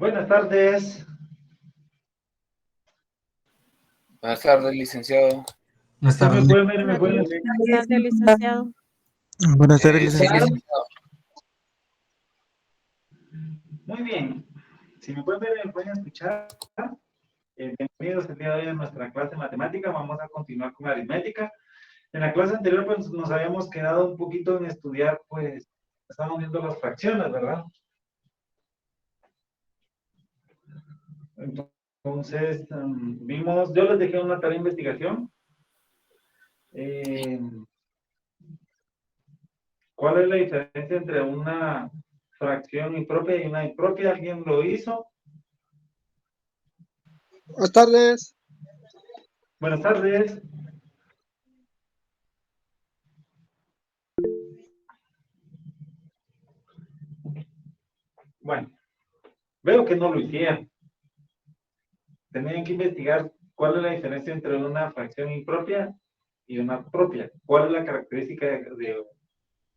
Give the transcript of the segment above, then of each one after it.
Buenas tardes. Buenas tardes, licenciado. Buenas ¿Sí me tardes. pueden ver y me pueden Buenas escuchar? tardes, licenciado. Buenas tardes, Sí, licenciado. licenciado. Muy bien. Si me pueden ver y me pueden escuchar, bienvenidos el día de hoy a nuestra clase de matemática. Vamos a continuar con aritmética. En la clase anterior pues, nos habíamos quedado un poquito en estudiar, pues, estábamos viendo las fracciones, ¿verdad? Entonces, vimos, yo les dejé una tarea de investigación. ¿Cuál es la diferencia entre una fracción impropia y una impropia? ¿Alguien lo hizo? Buenas tardes. Buenas tardes. Bueno, veo que no lo hicieron. Tenían que investigar cuál es la diferencia entre una fracción impropia y una propia. ¿Cuál es la característica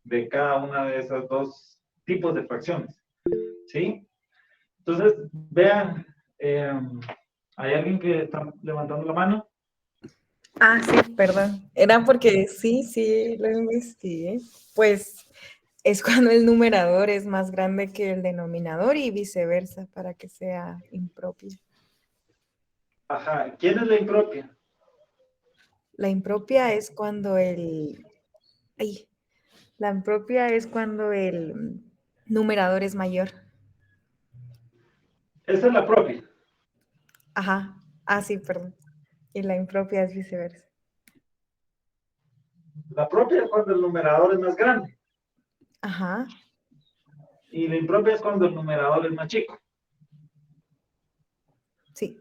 de cada una de esos dos tipos de fracciones? ¿Sí? Entonces, vean, ¿hay alguien que está levantando la mano? Ah, sí, perdón. Era porque sí, lo investigué. Pues es cuando el numerador es más grande que el denominador y viceversa para que sea impropio. Ajá, ¿quién es la impropia? La impropia es cuando la impropia es cuando el numerador es mayor. Esa es la propia. Ajá. Ah, sí, perdón. Y la impropia es viceversa. La propia es cuando el numerador es más grande. Ajá. Y la impropia es cuando el numerador es más chico. Sí.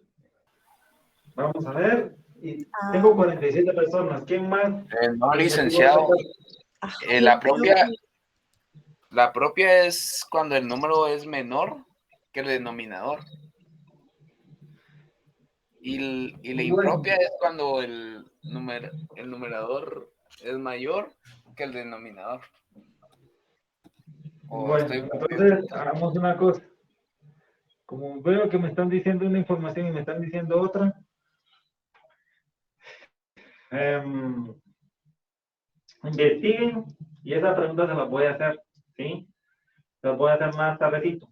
Vamos a ver. Y Ah, tengo 47 personas. ¿Quién más? No, Se motivó a licenciado. sacar? ajá, yo La creo propia, que la propia es cuando el número es menor que el denominador. Y la Bueno, impropia es cuando el numerador es mayor que el denominador. O bueno, estoy confundido. entonces hagamos una cosa. Como veo que me están diciendo una información y me están diciendo otra, investiguen y esa pregunta se la voy a hacer, ¿sí? Se las voy a hacer más tardecito.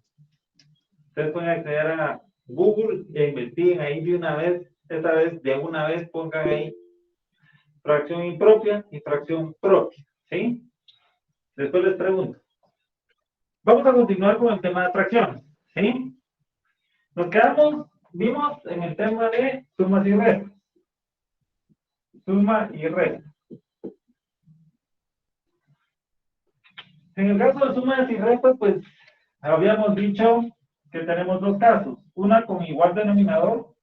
Ustedes pueden acceder a Google e investiguen ahí de una vez, esta vez de una vez pongan ahí fracción impropia y fracción propia, ¿sí? Después les pregunto. Vamos a continuar con el tema de fracciones, ¿sí? Nos quedamos, vimos en el tema de sumas y restas. Suma y resta. En el caso de sumas y restas, pues habíamos dicho que tenemos dos casos. Una con igual denominador.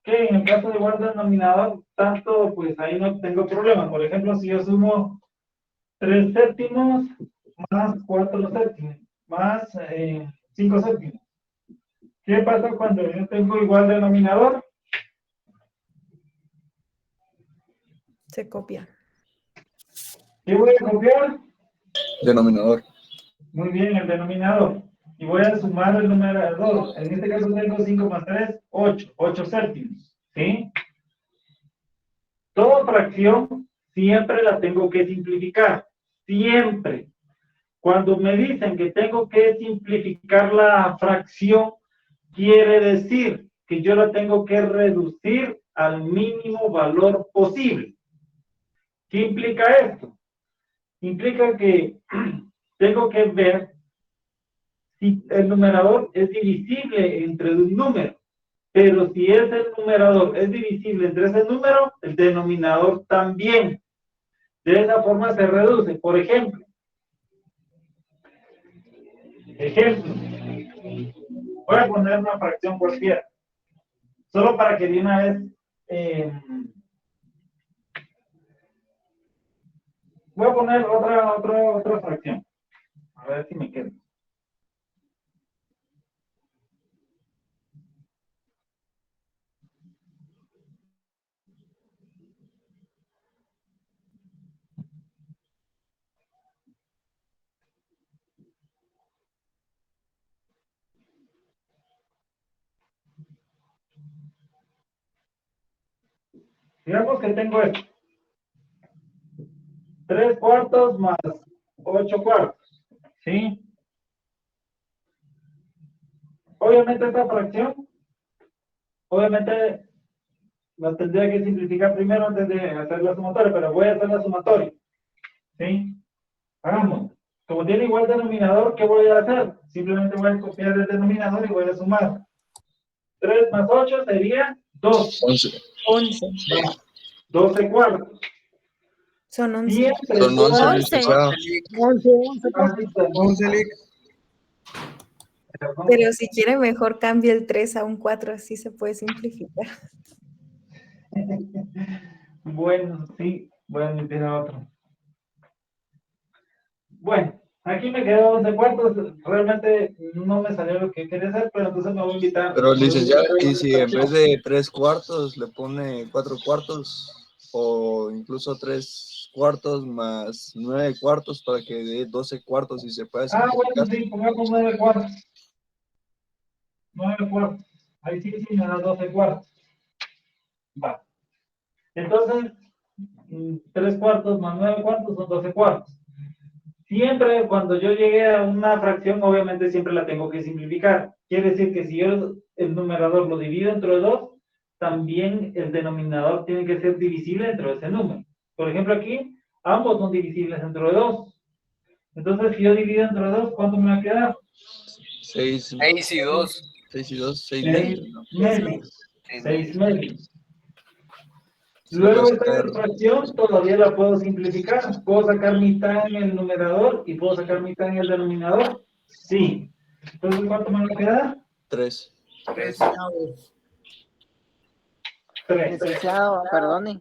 Que en el caso de igual denominador, tanto, pues ahí no tengo problema. Por ejemplo, si yo sumo 3 séptimos más 4 séptimos, más 5 séptimos. ¿Qué pasa cuando yo tengo igual denominador? se copia. ¿Qué voy a copiar? Denominador. Muy bien, el denominador. Y voy a sumar el numerador. En este caso tengo 5 más 3, 8. 8 séptimos. ¿Sí? Toda fracción siempre la tengo que simplificar. Siempre. Cuando me dicen que tengo que simplificar la fracción, quiere decir que yo la tengo que reducir al mínimo valor posible. ¿Qué implica esto? Implica que tengo que ver si el numerador es divisible entre un número, pero si ese numerador es divisible entre ese número, el denominador también. De esa forma se reduce. Por ejemplo, voy a poner una fracción cualquiera, solo para que de una vez voy a poner otra fracción. A ver si me queda. Digamos que tengo esto. 3 cuartos más 8 cuartos. ¿Sí? Obviamente esta fracción, obviamente la tendría que simplificar primero antes de hacer la sumatoria, pero voy a hacer la sumatoria. ¿Sí? Hagamos. Como tiene igual denominador, ¿qué voy a hacer? Simplemente voy a copiar el denominador y voy a sumar. 3 más 8 sería 12. 11. 11. 12 cuartos. Son 11. Siempre Son 11, todas- licenciado. 11, Lic. Pero si quiere, mejor cambie el 3 a un 4, así se puede simplificar. Bueno, sí, voy a meter a otro. Bueno, aquí me quedo 11 cuartos. Realmente no me salió lo que quería hacer, pero entonces me voy a invitar. Pero, licenciado, ¿y si en vez de 3 cuartos le pone 4 cuartos? O incluso 3 cuartos más 9 cuartos para que dé 12 cuartos y se pueda simplificar. Bueno, sí, pongamos 9 cuartos. 9 cuartos. Ahí sí, sí, me da 12 cuartos. Va. Entonces, 3 cuartos más 9 cuartos son 12 cuartos. Siempre cuando yo llegue a una fracción, obviamente siempre la tengo que simplificar. Quiere decir que si yo el numerador lo divido entre 2, también el denominador tiene que ser divisible dentro de ese número. Por ejemplo, aquí, ambos son divisibles dentro de 2. Entonces, si yo divido entre 2, ¿cuánto me va a quedar? 6 6 y 2. y 2, 6 6 medios, ¿no? medios. 6 6 medios. medios. Se le va a Luego esta sacar fracción todavía la puedo simplificar. ¿Puedo sacar mitad en el numerador y puedo sacar mitad en el denominador? Sí. Entonces, ¿cuánto me va a quedar? 3. 3. 3. Licenciado, perdone.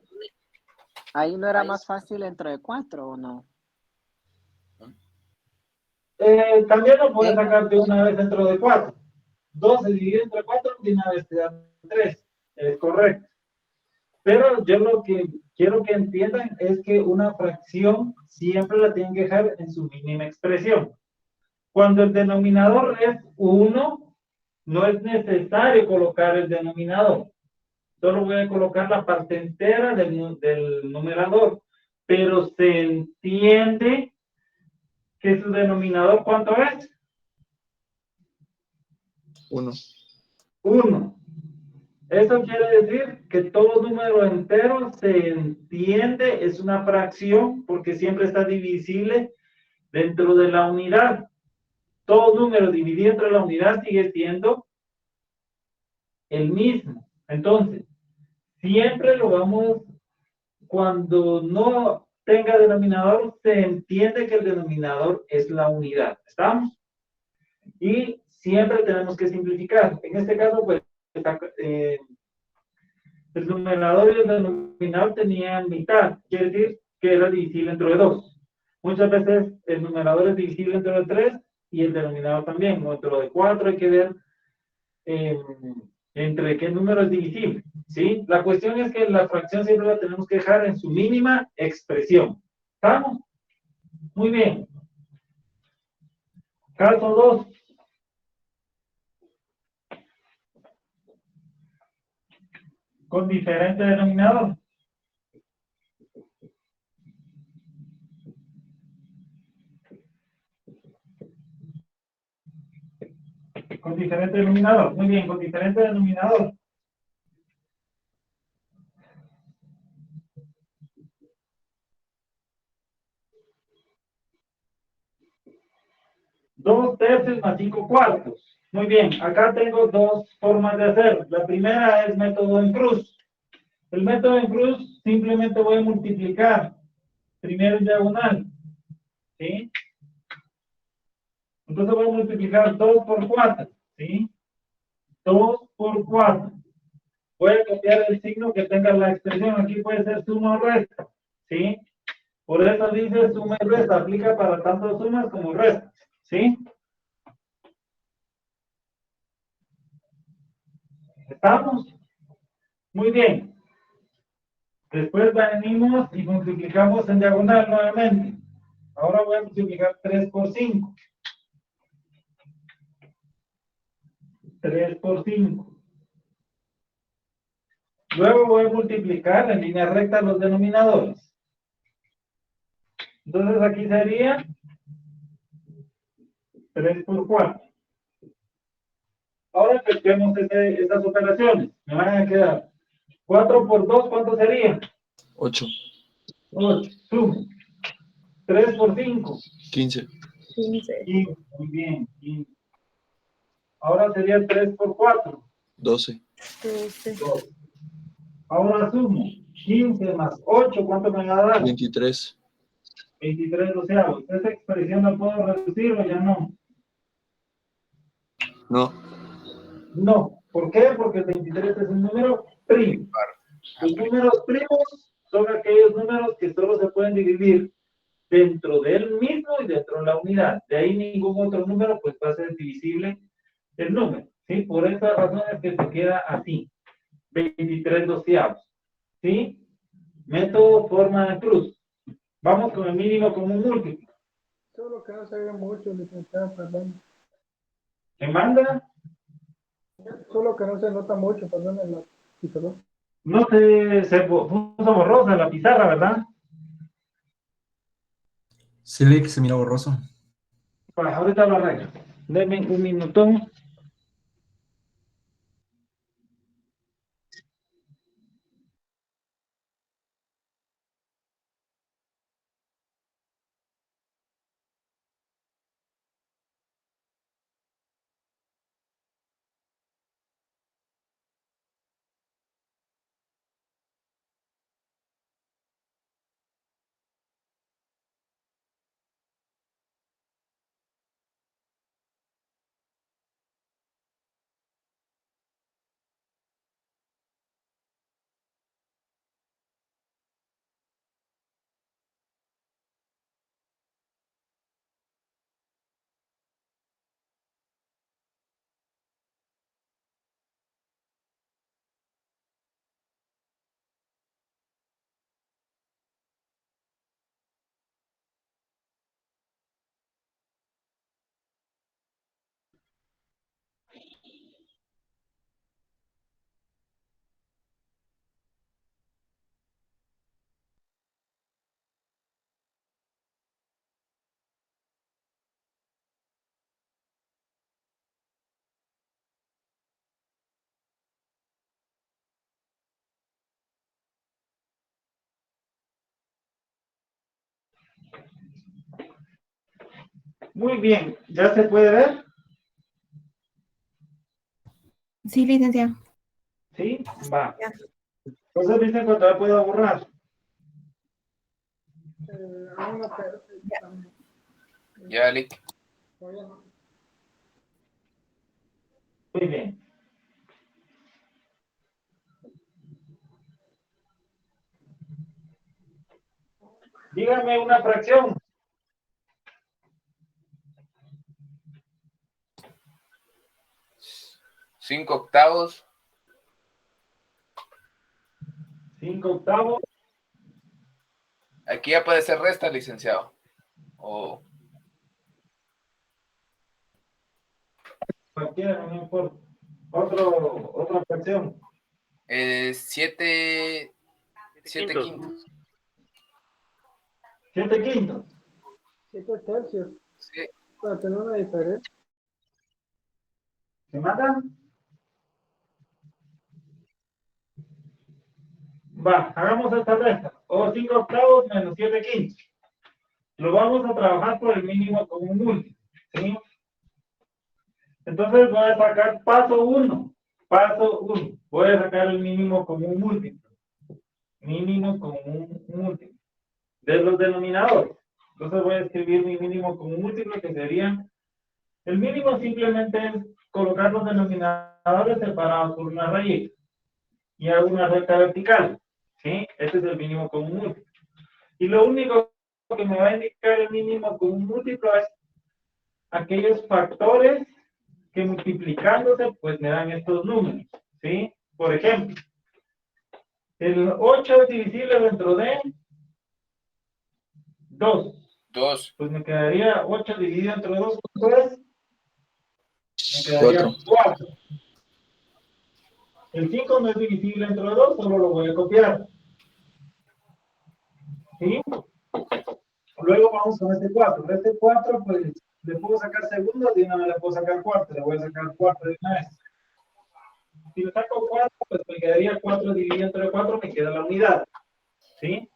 Ahí no era más fácil dentro de 4 o no. También lo puedes sacar de una vez dentro de 4. 12 dividido entre 4 de una vez te da 3. Es correcto. Pero yo lo que quiero que entiendan es que una fracción siempre la tienen que dejar en su mínima expresión. Cuando el denominador es 1, no es necesario colocar el denominador. Solo voy a colocar la parte entera del numerador. Pero se entiende que su denominador, ¿cuánto es? 1. 1. Eso quiere decir que todo número entero se entiende, es una fracción, porque siempre está divisible dentro de la unidad. Todo número dividido entre la unidad sigue siendo el mismo. Entonces, siempre lo vamos, cuando no tenga denominador, se entiende que el denominador es la unidad. ¿Estamos? Y siempre tenemos que simplificar. En este caso, pues, el numerador y el denominador tenían mitad, quiere decir que era divisible entre 2. Muchas veces el numerador es divisible entre 3 y el denominador también, o entre de 4 hay que ver entre qué número es divisible, ¿sí? La cuestión es que la fracción siempre la tenemos que dejar en su mínima expresión. ¿Estamos? Muy bien. Caso 2. Con diferente denominador. Con diferente denominador. Muy bien, con diferente denominador. Dos tercios más 5 cuartos. Muy bien, acá tengo dos formas de hacer. La primera es método en cruz. El método en cruz simplemente voy a multiplicar primero en diagonal. ¿Sí? Entonces voy a multiplicar 2 por 4. ¿Sí? 2 por 4. Voy a copiar el signo que tenga la expresión. Aquí puede ser suma o resta. ¿Sí? Por eso dice suma y resta. Aplica para tanto sumas como restas. ¿Sí? ¿Estamos? Muy bien. Después venimos y multiplicamos en diagonal nuevamente. Ahora voy a multiplicar 3 por 5. 3 por 5. Luego voy a multiplicar en línea recta los denominadores. Entonces aquí sería 3 por 4. Ahora efectuemos esas operaciones. Me van a quedar 4 por 2, ¿cuánto sería? 8, 8. Sumo. 3 por 5. 15, 15. 15. Muy bien. 15. Ahora sería 3 por 4. 12, 12. 2. Ahora sumo. 15 más 8, ¿cuánto me va a dar? 23, 23 doceavos. ¿Esta expresión la puedo reducir o ya no? no, No. ¿Por qué? Porque el 23 es un número primo. Los números primos son aquellos números que solo se pueden dividir dentro del mismo y dentro de la unidad. De ahí ningún otro número pues va a ser divisible el número. ¿Sí? Por esta razón es que se queda así. 23 doceavos. ¿Sí? Método forma de cruz. Vamos con el mínimo común múltiplo. Solo que no se ve mucho, licenciado, perdón. ¿Qué manda? Solo que no se nota mucho, perdón, en la pizarra. No se puso borrosa la pizarra, ¿verdad? Sí, leí que se mira borroso. Pues ahorita lo arreglo. Denme un minutón. Muy bien. ¿Ya se puede ver? Sí, licenciado. ¿Sí? Va. Ya. Entonces dicen cuando la puedo borrar. Aún no, pero Ya, Lick. todavía no. Muy bien. Dígame una fracción. 5 octavos. 5 octavos. Aquí ya puede ser resta, licenciado. O Cualquiera, no importa. Otra fracción. 7 quintos. 7 quintos. 7 tercios, Sí. para tener una diferencia. ¿Se matan? Va, hagamos esta resta. O 5 octavos menos 7 quintos. Lo vamos a trabajar por el mínimo común múltiplo. ¿Sí? Entonces voy a sacar paso 1. Paso 1. Voy a sacar el mínimo común múltiplo. Mínimo común múltiplo. De los denominadores. Entonces voy a escribir mi mínimo común múltiplo, que sería, el mínimo simplemente es colocar los denominadores separados por una rayita y hago una recta vertical. ¿Sí? Este es el mínimo común múltiplo. Y lo único que me va a indicar el mínimo común múltiplo es aquellos factores que multiplicándose pues me dan estos números. ¿Sí? Por ejemplo, el 8 es divisible dentro de 2. 2. Pues me quedaría 8 dividido entre 2, pues me quedaría 4. El 5 no es divisible entre 2, solo lo voy a copiar. ¿Sí? Luego vamos con este 4. Este 4, pues, le puedo sacar segundos y no le puedo sacar cuarto. Le voy a sacar 4 de una vez. Si le saco 4, pues me quedaría 4 dividido entre 4, me queda la unidad. ¿Sí?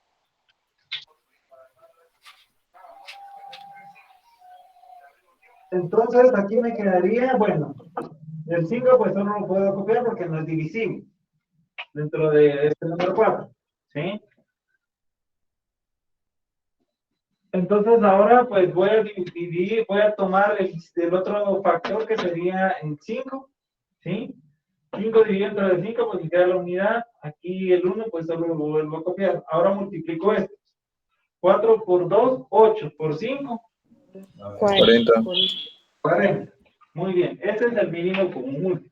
Entonces, aquí me quedaría, bueno, el 5 pues solo lo puedo copiar porque no es divisible dentro de este número 4. ¿Sí? Entonces ahora pues voy a dividir, voy a tomar el otro factor que sería el 5, ¿sí? 5 dividido entre 5, pues me queda la unidad. Aquí el 1, pues solo lo vuelvo a copiar. Ahora multiplico esto. 4 por 2, 8 por 5, 40. 40. Muy bien, este es el mínimo común múltiplo.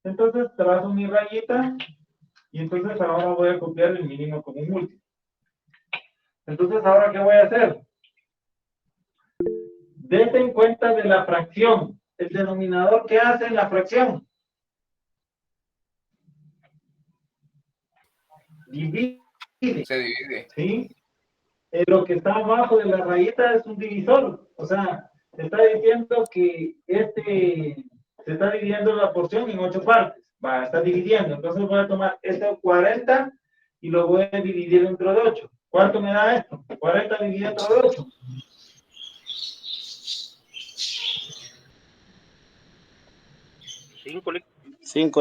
Entonces trazo mi rayita y entonces ahora voy a copiar el mínimo común múltiplo. Entonces ahora, ¿qué voy a hacer? Dese en cuenta de la fracción. El denominador, ¿qué hace en la fracción? Divide. Se divide. ¿Sí? Lo que está abajo de la rayita es un divisor. O sea, está diciendo que se está dividiendo la porción en 8 partes. Va, está dividiendo. Entonces voy a tomar este 40 y lo voy a dividir dentro de 8. ¿Cuánto me da esto? 40 dividido dentro de 8. 5.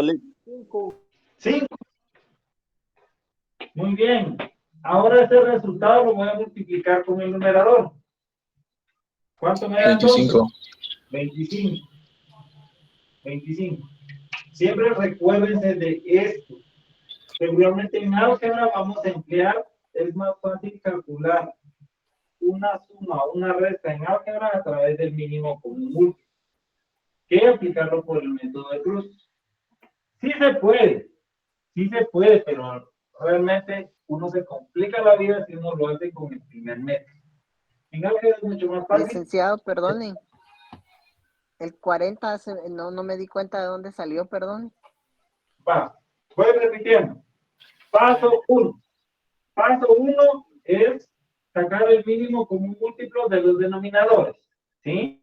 Muy bien. Ahora este resultado lo voy a multiplicar con el numerador. ¿Cuánto me da entonces? 25. 25. Siempre recuérdense de esto. Seguramente en álgebra vamos a emplear, es más fácil calcular una suma o una resta en álgebra a través del mínimo común múltiplo que aplicarlo por el método de Cruz. Sí se puede, pero realmente uno se complica la vida si uno lo hace con el primer método. En álgebra es mucho más fácil. Licenciado, perdone. El 40, no me di cuenta de dónde salió, perdón. Va, voy repitiendo. Paso 1. Paso 1 es sacar el mínimo común múltiplo de los denominadores. ¿Sí?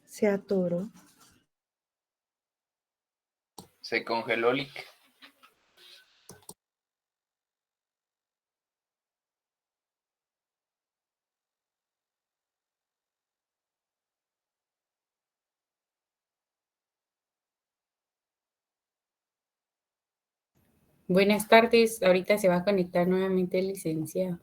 Se atoró. Se congeló, Lick. Buenas tardes, ahorita se va a conectar nuevamente el licenciado.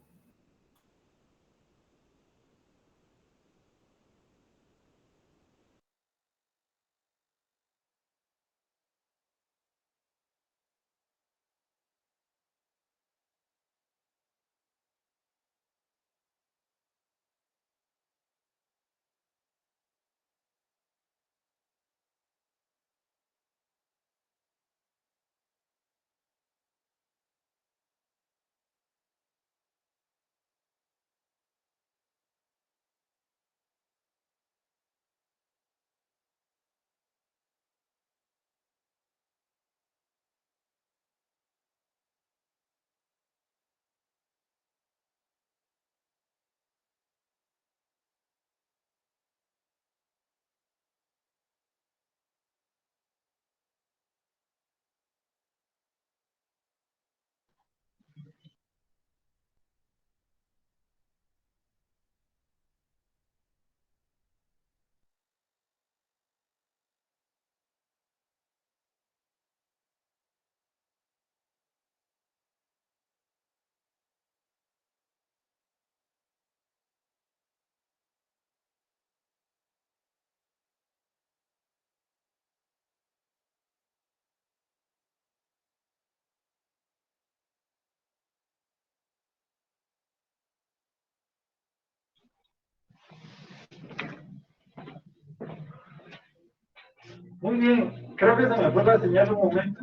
Muy bien, creo que se me fue la señal un momento.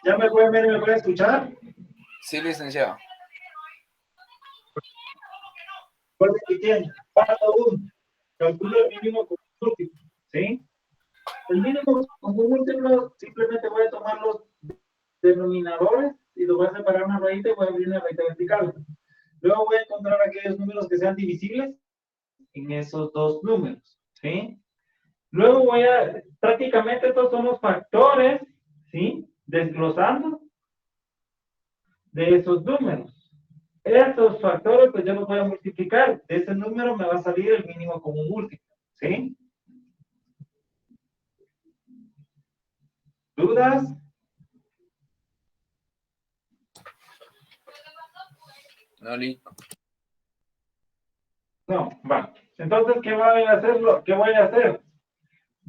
¿Ya me pueden ver y me pueden escuchar? Sí, licenciado. Voy repitiendo. Paso 1. Calculo el mínimo común múltiplo. ¿Sí? El mínimo común múltiplo simplemente voy a tomar los denominadores y los voy a separar una raíz y voy a abrir una raíz vertical. Luego voy a encontrar aquellos números que sean divisibles en esos dos números. ¿Sí? Luego prácticamente estos son los factores, ¿sí? Desglosando de esos números. Estos factores, pues yo los voy a multiplicar. De ese número me va a salir el mínimo común múltiplo, ¿sí? ¿Dudas? No, listo. No, va. Entonces, ¿qué voy a hacer? ¿Qué voy a hacer?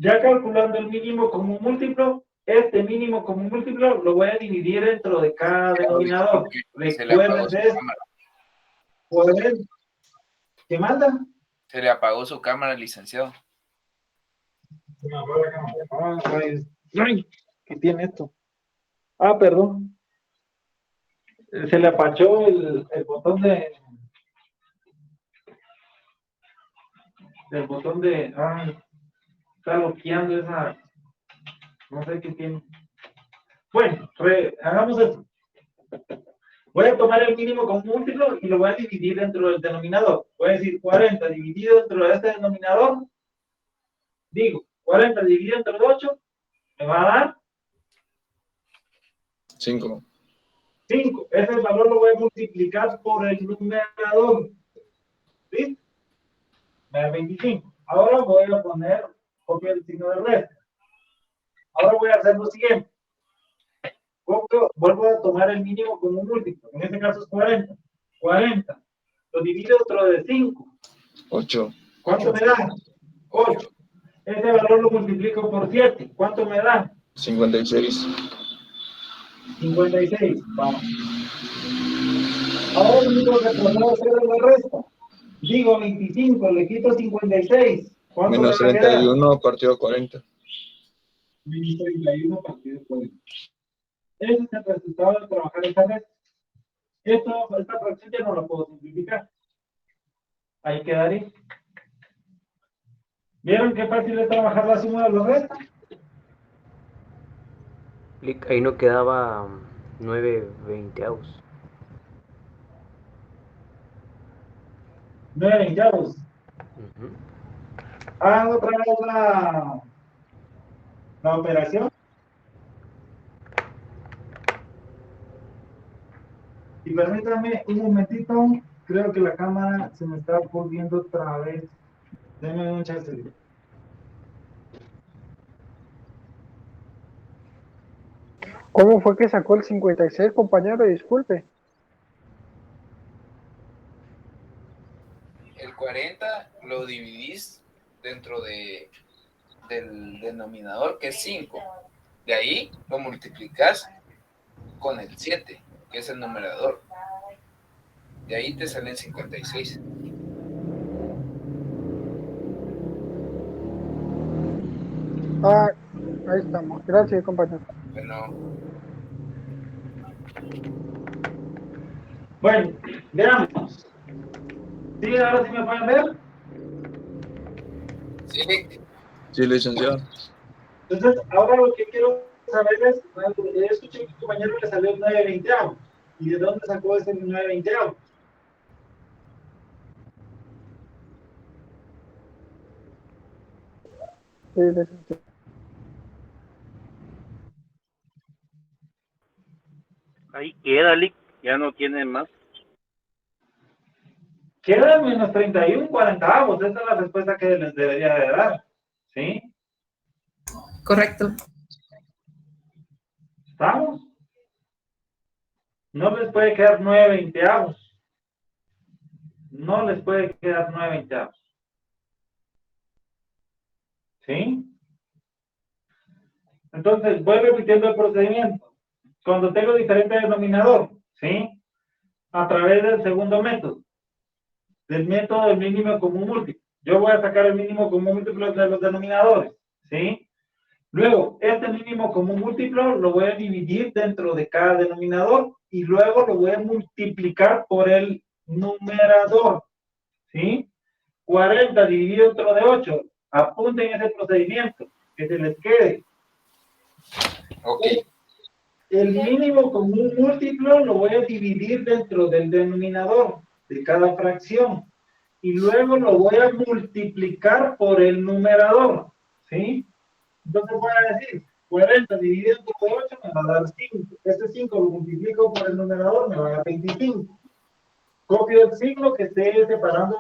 Ya calculando el mínimo común múltiplo, este mínimo común múltiplo lo voy a dividir dentro de cada denominador. Se le apagó su Recuerden cámara. ¿Qué manda? Se le apagó su cámara, licenciado. Ay, ¿qué tiene esto? Ah, perdón. Se le apachó el botón ay, está bloqueando esa, no sé qué tiene. Bueno, hagamos esto. Voy a tomar el mínimo común múltiplo y lo voy a dividir dentro del denominador. Voy a decir 40 dividido dentro de este denominador. Digo, 40 dividido entre 8 me va a dar 5. 5. Ese valor lo voy a multiplicar por el numerador. ¿Listo? Me da 25. Ahora voy a poner copia del signo de resta. Ahora voy a hacer lo siguiente. Vuelvo a tomar el mínimo común múltiplo. En este caso es 40. 40. Lo divido dentro de 5. 8. ¿Cuánto me da? 8. Ese valor lo multiplico por 7. ¿Cuánto me da? 56. 56. Vamos. Ahora lo único que podemos hacer es la resta. Digo 25, le quito 56. ¿Cuánto Menos me va a quedar? 31 partido 40. Menos 31 partido 40. Ese es el resultado de trabajar esta resta. Esta fracción ya no la puedo simplificar. Ahí quedaría. ¿Vieron qué fácil es trabajar la suma de los restas? Ahí no quedaba 9/20. 9 veinteavos. Hagan otra vez la operación. Y permítanme un momentito. Creo que la cámara se me está volviendo otra vez. Denme un chance. ¿Cómo fue que sacó el 56, compañero? Disculpe. El 40 lo dividís dentro del denominador, que es 5. De ahí lo multiplicas con el 7, que es el numerador. De ahí te salen 56. Ah, ahí estamos. Gracias, compañero. Bueno, veamos. ¿Sí? ¿Ahora sí me pueden ver? Sí. Sí, licenciado. Entonces, ahora lo que quiero saber es, escuché que tu compañero le salió 9/20. ¿Y de dónde sacó ese 9/20? Sí, licenciado. Ahí queda, Lick. Ya no tiene más. Queda menos 31/40. Esa es la respuesta que les debería de dar. ¿Sí? Correcto. ¿Estamos? No les puede quedar 9/20. No les puede quedar 9/20. ¿Sí? Entonces, voy repitiendo el procedimiento. Cuando tengo diferente denominador, ¿sí? A través del segundo método, del método del mínimo común múltiplo. Yo voy a sacar el mínimo común múltiplo de los denominadores, ¿sí? Luego, este mínimo común múltiplo lo voy a dividir dentro de cada denominador y luego lo voy a multiplicar por el numerador, ¿sí? 40 dividido dentro de 8. Apunten ese procedimiento, que se les quede. Ok. El mínimo común múltiplo lo voy a dividir dentro del denominador de cada fracción y luego lo voy a multiplicar por el numerador, ¿sí? Entonces voy a decir, 40 dividido entre 8 me va a dar 5. Este 5 lo multiplico por el numerador, me va a dar 25. Copio el signo que esté separando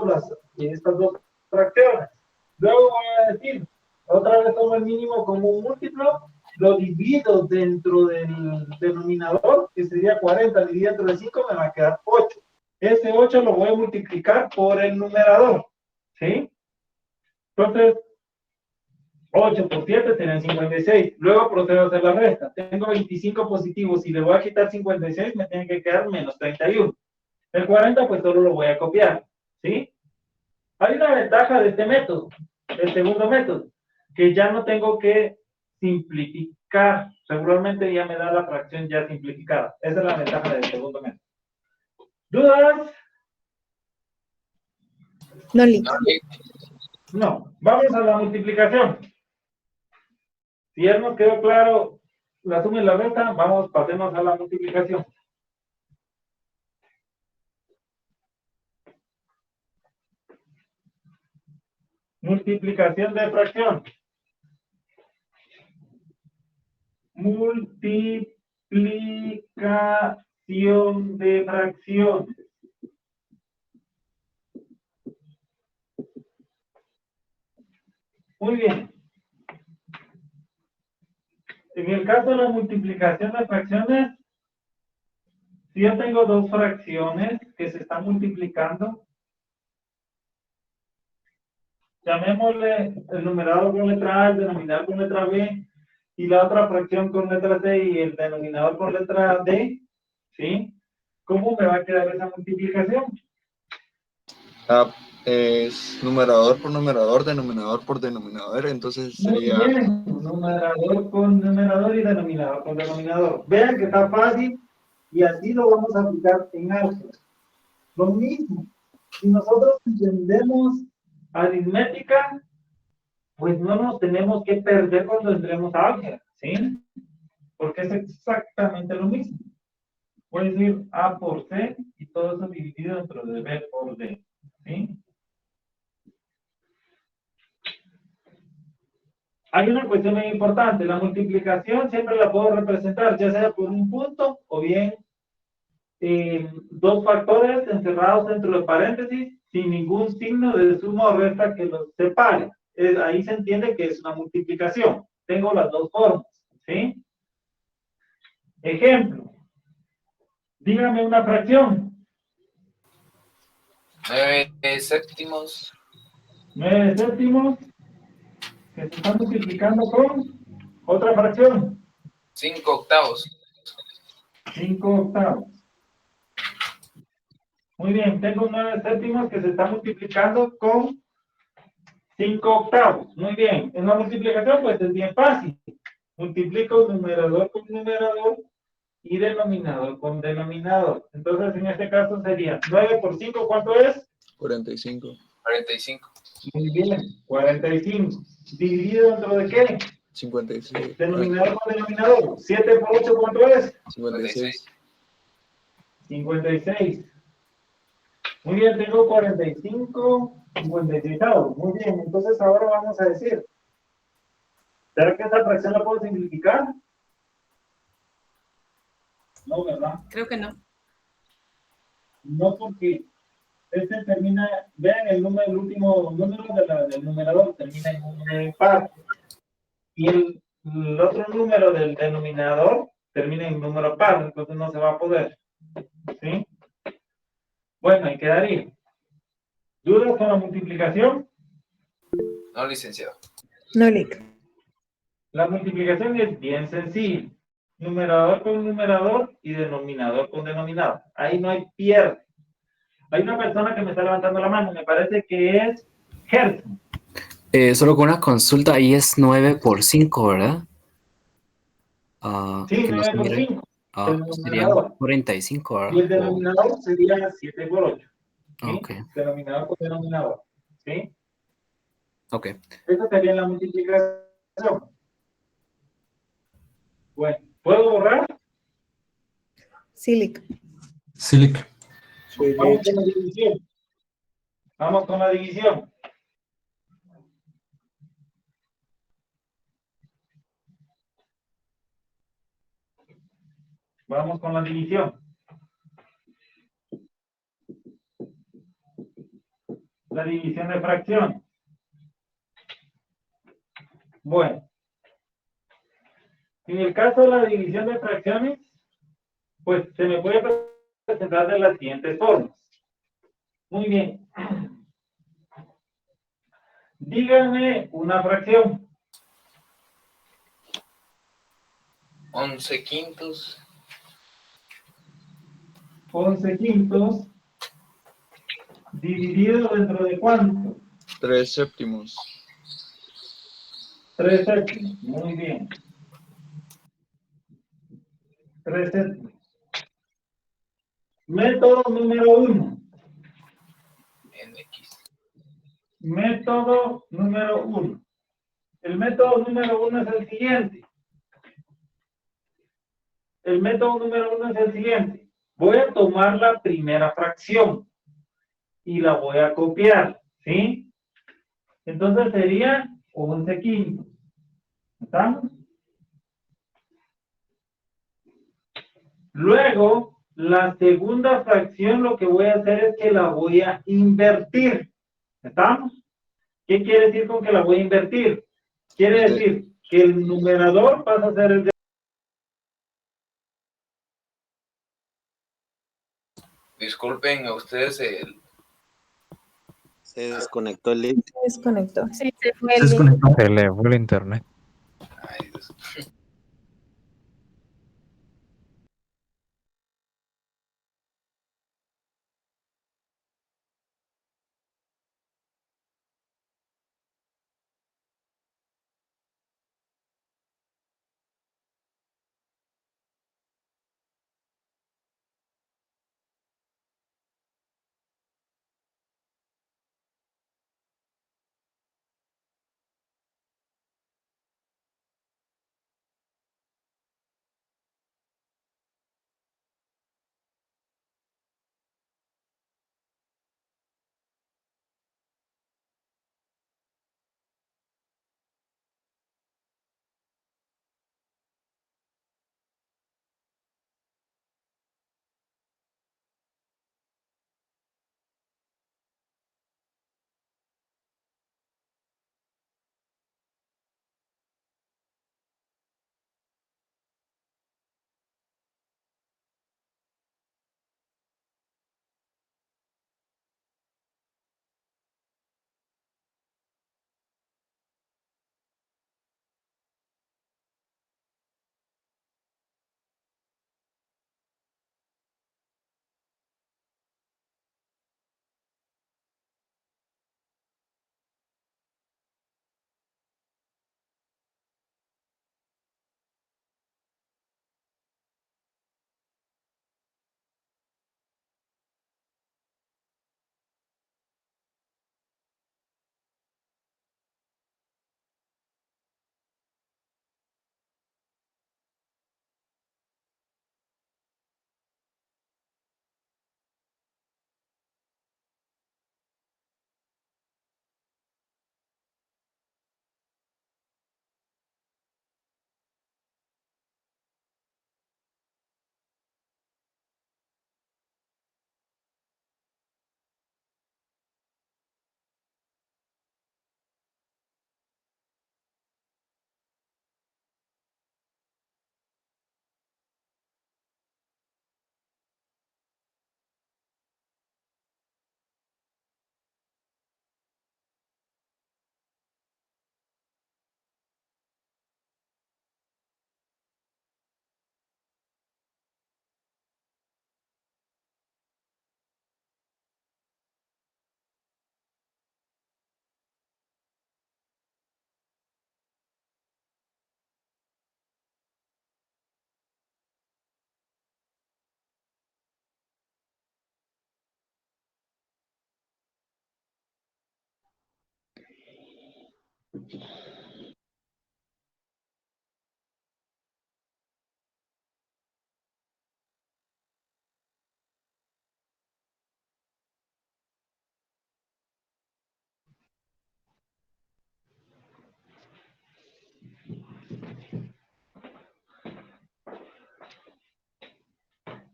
estas dos fracciones. Luego voy a decir, otra vez tomo el mínimo común múltiplo, lo divido dentro del denominador, que sería 40 dividido entre 5, me va a quedar 8. Ese 8 lo voy a multiplicar por el numerador, ¿sí? Entonces, 8 por 7 tienen 56. Luego procedo a hacer la resta. Tengo 25 positivos. Si le voy a quitar 56, me tiene que quedar menos 31. El 40, pues solo lo voy a copiar, ¿sí? Hay una ventaja de este método, el segundo método, que ya no tengo que simplificar. Seguramente ya me da la fracción ya simplificada. Esa es la ventaja del segundo método. ¿Dudas? No, Lick. No. Vamos a la multiplicación. Si ya nos quedó claro la suma y la resta, pasemos a la multiplicación. Multiplicación de fracción. Multiplicación de fracciones. Muy bien. En el caso de la multiplicación de fracciones, si yo tengo dos fracciones que se están multiplicando, llamémosle el numerador con letra A, el denominador con letra B, y la otra fracción con letra C y el denominador con letra D, ¿sí? ¿Cómo me va a quedar esa multiplicación? Es numerador por numerador, denominador por denominador, entonces sería... Muy bien, numerador con numerador y denominador con denominador. Vean que está fácil y así lo vamos a aplicar en álgebra. Lo mismo, si nosotros entendemos aritmética, pues no nos tenemos que perder cuando entremos a álgebra, ¿sí? Porque es exactamente lo mismo. Voy a decir A por C y todo eso dividido dentro de B por D, ¿sí? Hay una cuestión muy importante, la multiplicación siempre la puedo representar, ya sea por un punto o bien dos factores encerrados dentro de paréntesis sin ningún signo de suma o resta que los separe. Ahí se entiende que es una multiplicación. Tengo las dos formas, ¿sí? Ejemplo. Dígame una fracción. 9 séptimos. 9 séptimos. Que se están multiplicando con otra fracción. 5 octavos. 5 octavos. Muy bien, tengo 9 séptimos que se están multiplicando con 5 octavos. Muy bien, en la multiplicación pues es bien fácil. Multiplico numerador con numerador y denominador con denominador. Entonces en este caso sería 9 por 5, ¿cuánto es? 45. 45. Muy bien, 45. ¿Dividido dentro de qué? 56. Denominador con denominador. 7 por 8, ¿cuánto es? 56. 56. Muy bien, tengo 45, 56. Muy bien, entonces ahora vamos a decir, ¿será que esta fracción la puedo simplificar? No, ¿verdad? Creo que no. No, porque este termina, vean el último número del numerador termina en un par. Y el otro número del denominador termina en un número par, entonces no se va a poder. ¿Sí? Bueno, ahí quedaría. ¿Dudas con la multiplicación? No, licenciado. No, Lick. La multiplicación es bien sencilla. Numerador con numerador y denominador con denominador. Ahí no hay pierde. Hay una persona que me está levantando la mano, me parece que es Gerson. Solo con una consulta, ahí es 9 por 5, ¿verdad? Sí, Que no 9 se por mire. 5, el Serían numerador. 45, Y ¿verdad? el denominador sería 7 por 8. ¿Sí? Ok, Denominador por denominador. ¿Sí? ok. Esa sería la multiplicación. Bueno, ¿puedo borrar? Silic. Silic. Vamos con la división. Vamos con la división. Vamos con la división. La división de fracción. Bueno, en el caso de la división de fracciones, pues se me puede presentar de las siguientes formas. Muy bien. Díganme una fracción. 11 quintos. 11 quintos dividido dentro de cuánto? 3 séptimos. 3 séptimos. Muy bien. 3 séptimos. Método número 1. NX. Método número 1. El método número 1 es el siguiente. El método número 1 es el siguiente. Voy a tomar la primera fracción y la voy a copiar, ¿sí? Entonces sería 11 quintos. ¿Estamos? Luego, la segunda fracción lo que voy a hacer es que la voy a invertir. ¿Estamos? ¿Qué quiere decir con que la voy a invertir? Quiere decir que el numerador pasa a ser el de... Disculpen a ustedes Se desconectó el link. Se desconectó. Sí, se fue Se el link. desconectó. Se le fue el internet. Ay, Dios.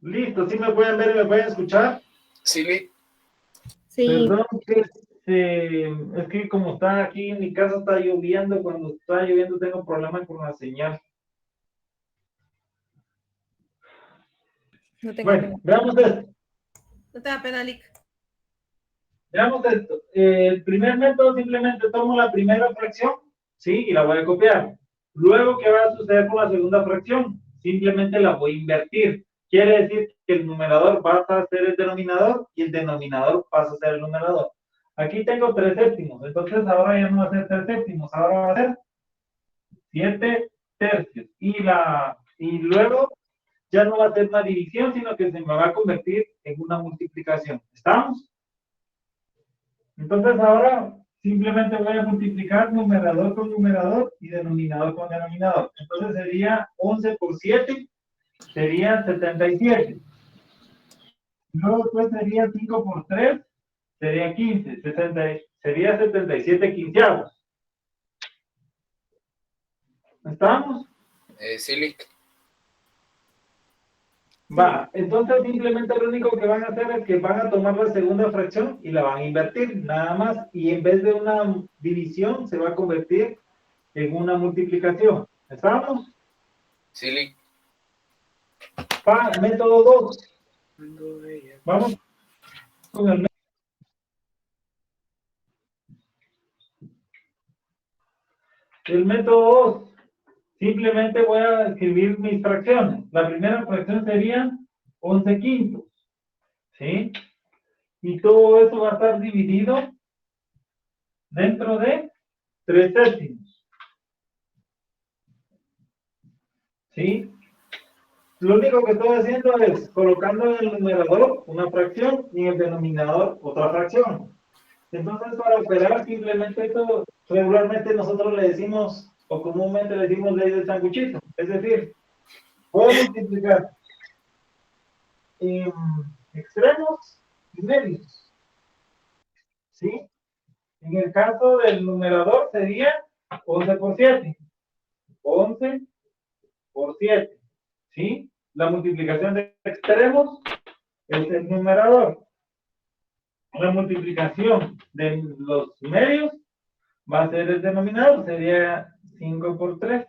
Listo, ¿sí me pueden ver y me pueden escuchar? Sí, Sí. Perdón, es que como está aquí en mi casa está lloviendo, cuando está lloviendo tengo problemas con la señal. No tengo Bueno, pena. veamos esto. No te da pena, Lick. Veamos esto. El primer método simplemente tomo la primera fracción, ¿sí? Y la voy a copiar. Luego, ¿qué va a suceder con la segunda fracción? Simplemente la voy a invertir. Quiere decir que el numerador pasa a ser el denominador y el denominador pasa a ser el numerador. Aquí tengo 3 séptimos, entonces ahora ya no va a ser 3 séptimos, ahora va a ser 7 tercios. Y luego ya no va a ser una división, sino que se me va a convertir en una multiplicación. ¿Estamos? Entonces ahora simplemente voy a multiplicar numerador con numerador y denominador con denominador. Entonces sería 11 por 7, sería 77. Luego pues sería 5 por 3, sería 15. Sería 77 quinceavos. ¿Estamos? sí, Lick. Va, entonces simplemente lo único que van a hacer es que van a tomar la segunda fracción y la van a invertir, nada más, y en vez de una división se va a convertir en una multiplicación. ¿Estamos? Sí, Lick. Método 2. Vamos con el método 2. Simplemente voy a escribir mis fracciones. La primera fracción sería 11 quintos. ¿Sí? Y todo eso va a estar dividido dentro de 3 séptimos. ¿Sí? Lo único que estoy haciendo es colocando en el numerador una fracción y en el denominador otra fracción. Entonces, para operar simplemente esto, regularmente nosotros le decimos, o comúnmente le decimos ley del sanguchito. Es decir, puedo multiplicar extremos y medios. ¿Sí? En el caso del numerador sería 11 por 7. 11 por 7. ¿Sí? La multiplicación de extremos es el numerador. La multiplicación de los medios va a ser el denominador, sería 5 por 3.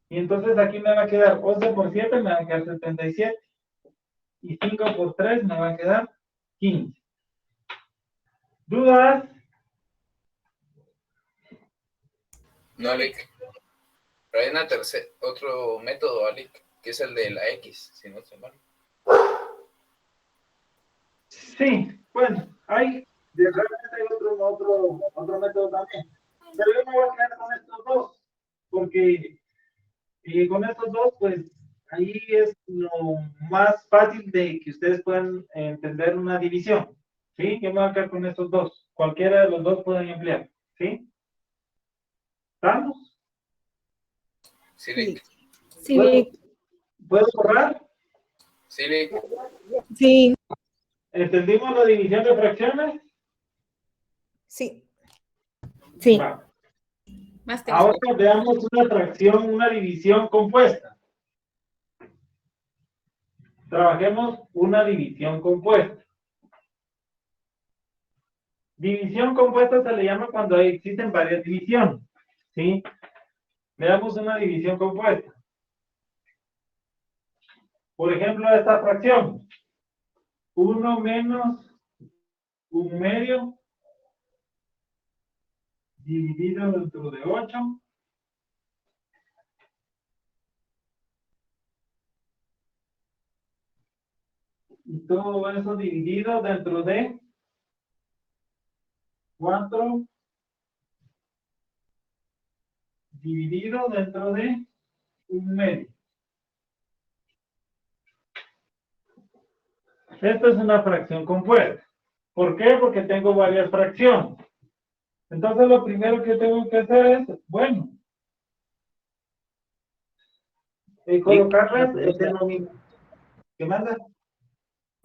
Y entonces aquí me va a quedar 11 por 7, me va a quedar 77. Y 5 por 3 me va a quedar 15. ¿Dudas? No, Lick. Pero hay otro método, Lick, que es el de la X, si no estoy mal. Sí, bueno, realmente hay otro método también. Pero yo me voy a quedar con estos dos, porque con estos dos, pues, ahí es lo más fácil de que ustedes puedan entender una división. ¿Sí? Yo me voy a quedar con estos dos. Cualquiera de los dos pueden emplear. ¿Sí? ¿Estamos? Sí, Lick. Sí, Lick. ¿Puedo borrar? Sí, Lick. Sí. ¿Entendimos la división de fracciones? Sí. Sí. Va. Más Ahora temprano. veamos una fracción, una división compuesta. Trabajemos una división compuesta. División compuesta se le llama cuando existen varias divisiones. ¿Sí? Veamos una división compuesta. Por ejemplo, esta fracción. 1 menos 1 medio dividido dentro de 8. Y todo eso dividido dentro de 4 dividido dentro de 1 medio. Esto es una fracción compuesta. ¿Por qué? Porque tengo varias fracciones. Entonces lo primero que tengo que hacer es, bueno, colocarles el denominador. ¿Qué manda?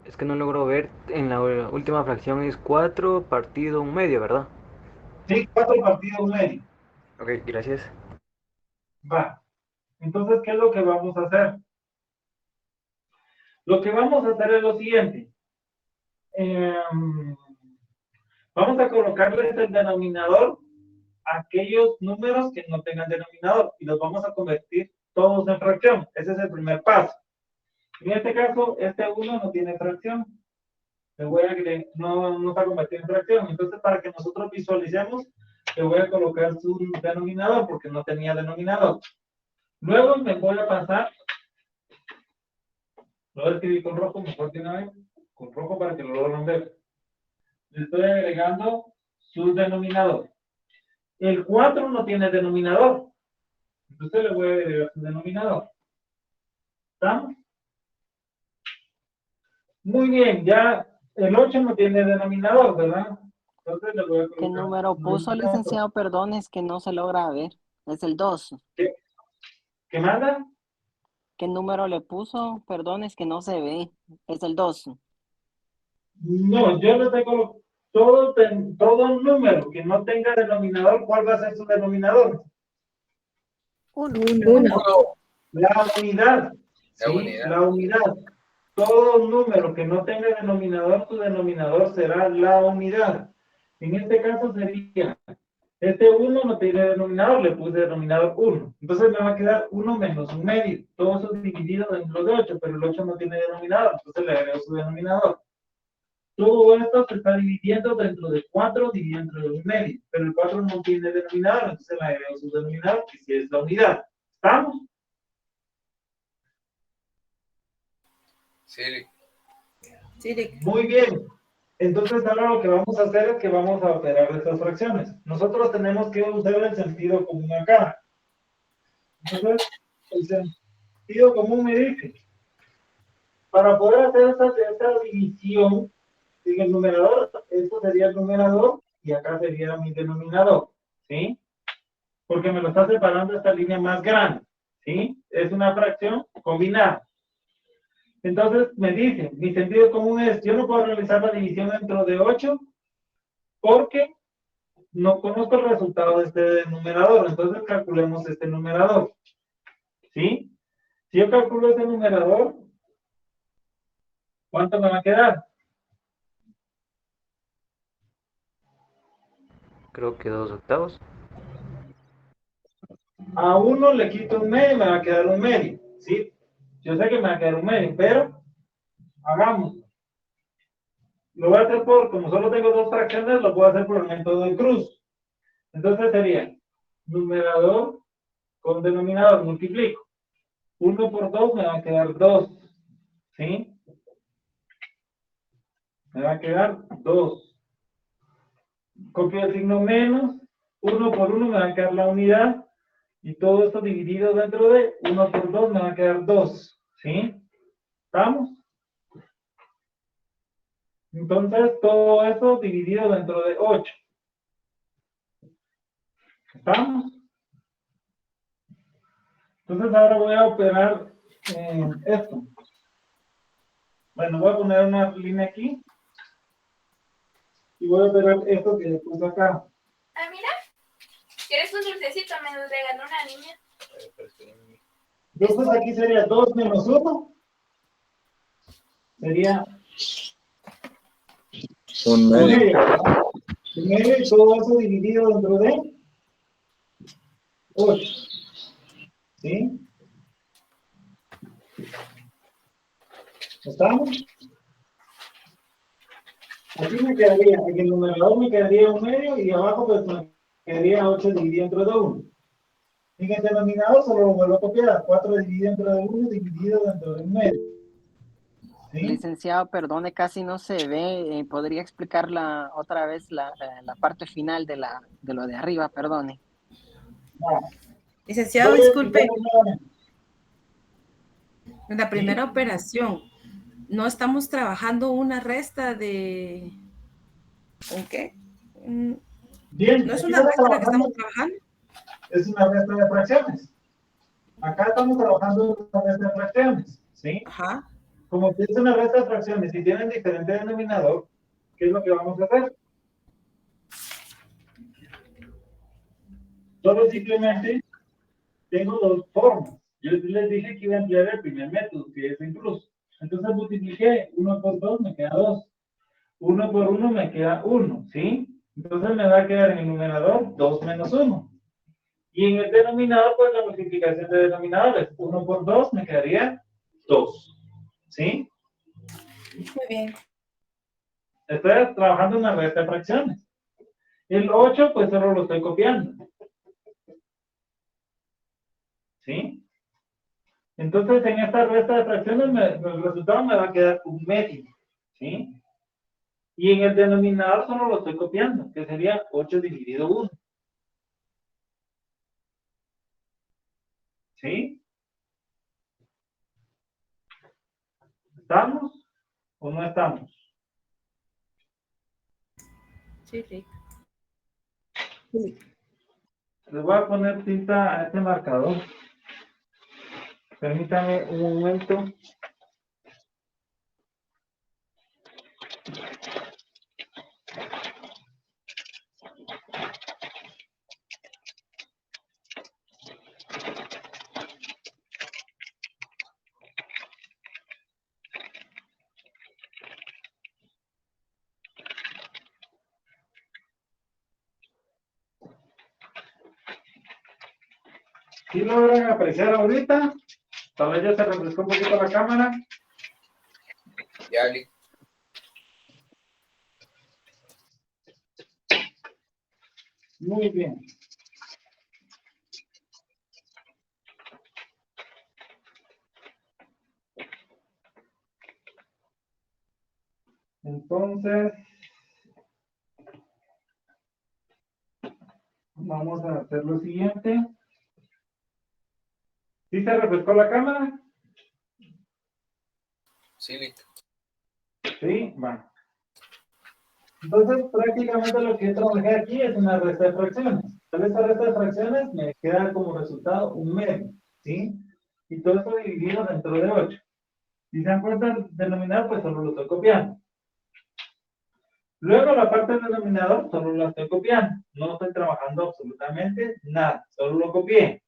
Es que no logro ver, en la última fracción es 4 partido 1/2, ¿verdad? Sí, 4 partidos medio. Ok, gracias. Va. Entonces, ¿qué es lo que vamos a hacer? Lo que vamos a hacer es lo siguiente. Vamos a colocarles el denominador a aquellos números que no tengan denominador y los vamos a convertir todos en fracción. Ese es el primer paso. En este caso, este 1 no tiene fracción. Le voy a agregar, no está convertido en fracción. Entonces, para que nosotros visualicemos, le voy a colocar su denominador porque no tenía denominador. Luego me voy a pasar, lo voy a escribir con rojo, mejor que una vez, con rojo para que lo logren ver. Le estoy agregando su denominador. El 4 no tiene denominador. Entonces le voy a agregar su denominador. ¿Estamos? Muy bien, ya el 8 no tiene denominador, ¿verdad? Entonces le voy a colocar. ¿Qué número puso, licenciado? Perdón, es que no se logra ver. Es el 2. ¿Qué manda? ¿Qué número le puso? Perdón, es que no se ve. Es el 2. No, yo le tengo todo número que no tenga denominador. ¿Cuál va a ser su denominador? Uno. La unidad. La ¿sí? unidad. La unidad. Todo número que no tenga denominador, su denominador será la unidad. En este caso sería, este 1 no tiene denominador, le puse denominador 1. Entonces me va a quedar 1 menos 1/2. Todo eso dividido dentro de 8, pero el 8 no tiene denominador, entonces le agrego su denominador. Todo esto se está dividiendo dentro de 4 dividido dentro de 1/2, pero el 4 no tiene denominador, entonces le agrego su denominador, que si es la unidad. ¿Estamos? Sí. Muy bien. Entonces ahora lo que vamos a hacer es que vamos a operar estas fracciones. Nosotros tenemos que usar el sentido común acá. Entonces, el sentido común me dice, para poder hacer esta división, en el numerador, esto sería el numerador y acá sería mi denominador, ¿sí? Porque me lo está separando esta línea más grande, ¿sí? Es una fracción combinada. Entonces me dice, mi sentido común es, yo no puedo realizar la división dentro de 8 porque no conozco el resultado de este numerador, entonces calculemos este numerador, ¿sí? Si yo calculo este numerador, ¿cuánto me va a quedar? Creo que 2/8. A 1 le quito 1/2, me va a quedar 1/2, ¿sí? Yo sé que me va a quedar 1/2, pero hagamos. Lo voy a hacer como solo tengo 2 fracciones, lo puedo hacer por el método de cruz. Entonces sería numerador con denominador, multiplico. 1 por 2 me va a quedar 2, ¿sí? Me va a quedar 2. Copio el signo menos, 1 por 1 me va a quedar la unidad, y todo esto dividido dentro de 1 por 2 me va a quedar 2, ¿sí? ¿Estamos? Entonces, todo eso dividido dentro de 8. ¿Estamos? Entonces, ahora voy a operar esto. Bueno, voy a poner una línea aquí. Y voy a operar esto que le puse acá. Ah, mira. ¿Quieres un dulcecito? Me lo regaló una niña. Entonces, aquí sería 2 menos 1. Sería 1/2. 1/2 y todo eso dividido dentro de 8. ¿Sí? ¿Estamos? Aquí me quedaría, en el numerador me quedaría 1/2 y abajo pues me quedaría 8 dividido entre 1. En el denominador solo lo vuelvo a copiar, 4 dividido entre 1 dividido dentro de 1/2. ¿Sí? Licenciado, perdone, casi no se ve. ¿Podría explicar otra vez la parte final de lo de arriba? Perdone. Licenciado, disculpe. En la primera operación, no estamos trabajando una resta de... ¿Con qué? Bien, ¿No es aquí una estamos resta la que trabajando. estamos trabajando? Es una resta de fracciones. Acá estamos trabajando en una resta de fracciones, ¿sí? Ajá. Como que es una resta de fracciones y tienen diferente denominador, ¿qué es lo que vamos a hacer? Solo simplemente tengo dos formas. Yo les dije que iba a emplear el primer método, que es incluso. Entonces multipliqué 1 por 2, me queda 2. 1 por 1 me queda 1, ¿sí? Entonces me va a quedar en el numerador 2 menos 1. Y en el denominador, pues la multiplicación de denominadores. 1 por 2 me quedaría 2, ¿sí? Muy bien. Estoy trabajando en una resta de fracciones. El 8, pues solo lo estoy copiando. ¿Sí? Entonces, en esta resta de fracciones, el resultado me va a quedar un medio. ¿Sí? Y en el denominador solo lo estoy copiando, que sería 8 dividido 1. ¿Sí? ¿Estamos o no estamos? Sí, sí. Les voy a poner tinta a este marcador. Permítanme un momento. ¿Sí logran apreciar ahorita? Tal vez ya se refrescó un poquito la cámara. Ya, Lick. Muy bien. Entonces, vamos a hacer lo siguiente. ¿Sí se refrescó la cámara? Sí, Lick. Sí, va. Entonces, prácticamente lo que yo trabajé aquí es una resta de fracciones. Tal esta resta de fracciones me queda como resultado un medio, ¿sí? Y todo esto dividido dentro de 8. Si se dan cuenta, el denominador, pues solo lo estoy copiando. Luego la parte del denominador solo la estoy copiando. No estoy trabajando absolutamente nada. Solo lo copié.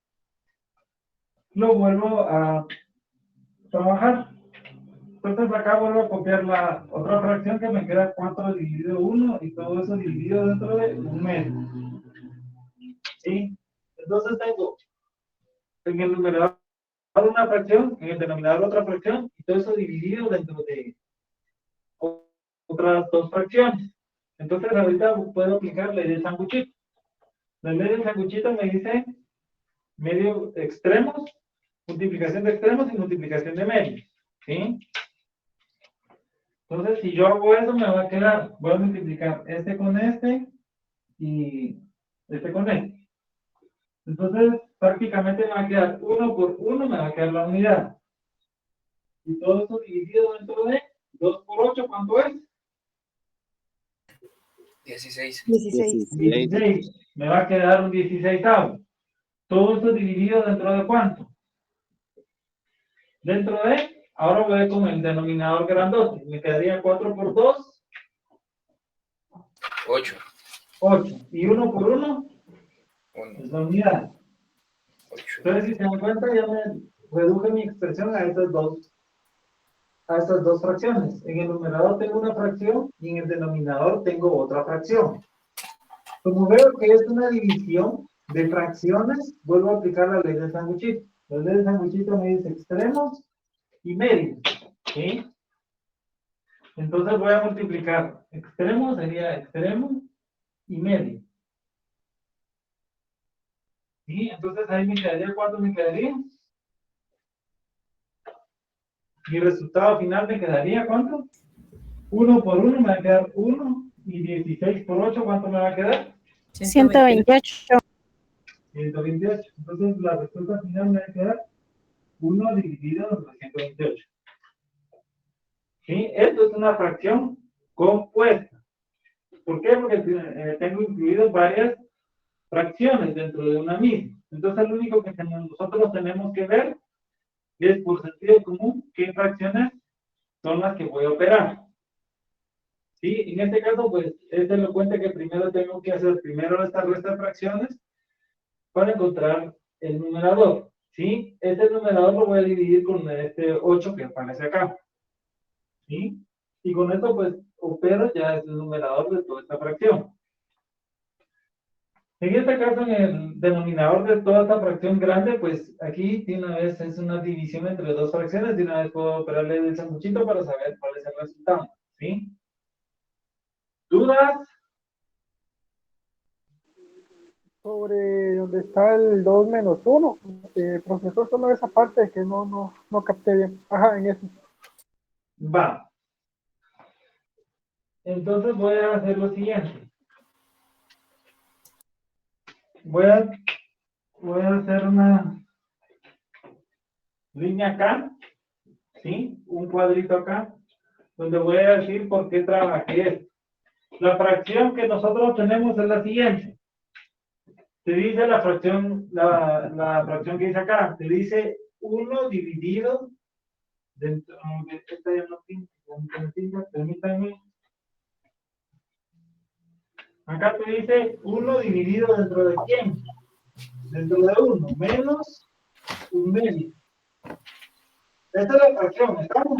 Lo vuelvo a trabajar. Entonces acá vuelvo a copiar la otra fracción que me queda 4 dividido 1 y todo eso dividido dentro de un medio. ¿Sí? Entonces tengo en el numerador una fracción, en el denominador otra fracción y todo eso dividido dentro de otras dos fracciones. Entonces ahorita puedo aplicar la ley del sanguchito. La ley del sanguchito me dice medio extremos, multiplicación de extremos y multiplicación de medios. ¿Sí? Entonces, si yo hago eso, me va a quedar, voy a multiplicar este con este y este con este. Entonces, prácticamente me va a quedar 1 por 1, me va a quedar la unidad. Y todo esto dividido dentro de 2 por 8, ¿cuánto es? 16. 16. Me va a quedar un 16avo. Todo esto dividido dentro de ¿cuánto? Dentro de, ahora voy con el denominador grandote. Me quedaría 4 por 2. 8. 8. Y 1 por 1. 1. Es la unidad. 8. Entonces, si se dan cuenta, ya me reduje mi expresión a estas dos fracciones. En el numerador tengo una fracción y en el denominador tengo otra fracción. Como veo que es una división de fracciones, vuelvo a aplicar la ley del sanguchito. La ley del sanguchito me dice extremos y medios. ¿Sí? Entonces voy a multiplicar. Extremo sería extremo y medio. ¿Sí? Entonces ahí me quedaría, ¿cuánto me quedaría? Mi resultado final me quedaría, ¿cuánto? 1 por 1 me va a quedar 1 y 16 por 8, ¿cuánto me va a quedar? 128. 128. Entonces la respuesta final me va a quedar 1 dividido entre 128. ¿Sí? Esto es una fracción compuesta. ¿Por qué? Porque tengo incluido varias fracciones dentro de una misma. Entonces, lo único que nosotros tenemos que ver es, por sentido común, qué fracciones son las que voy a operar. ¿Sí? En este caso, pues, es lo cuenta que primero tengo que hacer primero esta resta de fracciones para encontrar el numerador. ¿Sí? Este numerador lo voy a dividir con este 8 que aparece acá. ¿Sí? Y con esto, pues, opero ya es el numerador de toda esta fracción. En este caso, en el denominador de toda esta fracción grande, pues aquí de una vez es una división entre dos fracciones, de una vez puedo operarle el sanguchito para saber cuál es el resultado. ¿Sí? ¿Dudas? Sobre donde está el 2 menos 1, profesor, solo esa parte que no capté bien. Ajá, en eso. Va. Entonces voy a hacer lo siguiente. Voy a hacer una línea acá, ¿sí? Un cuadrito acá, donde voy a decir por qué trabajé esto. La fracción que nosotros tenemos es la siguiente. Te dice la fracción, la fracción que dice acá, te dice 1 dividido dentro, esta ya no pinta, permítanme. Acá te dice 1 dividido dentro de quién? Dentro de 1, menos un medio. Esta es la fracción, ¿estamos?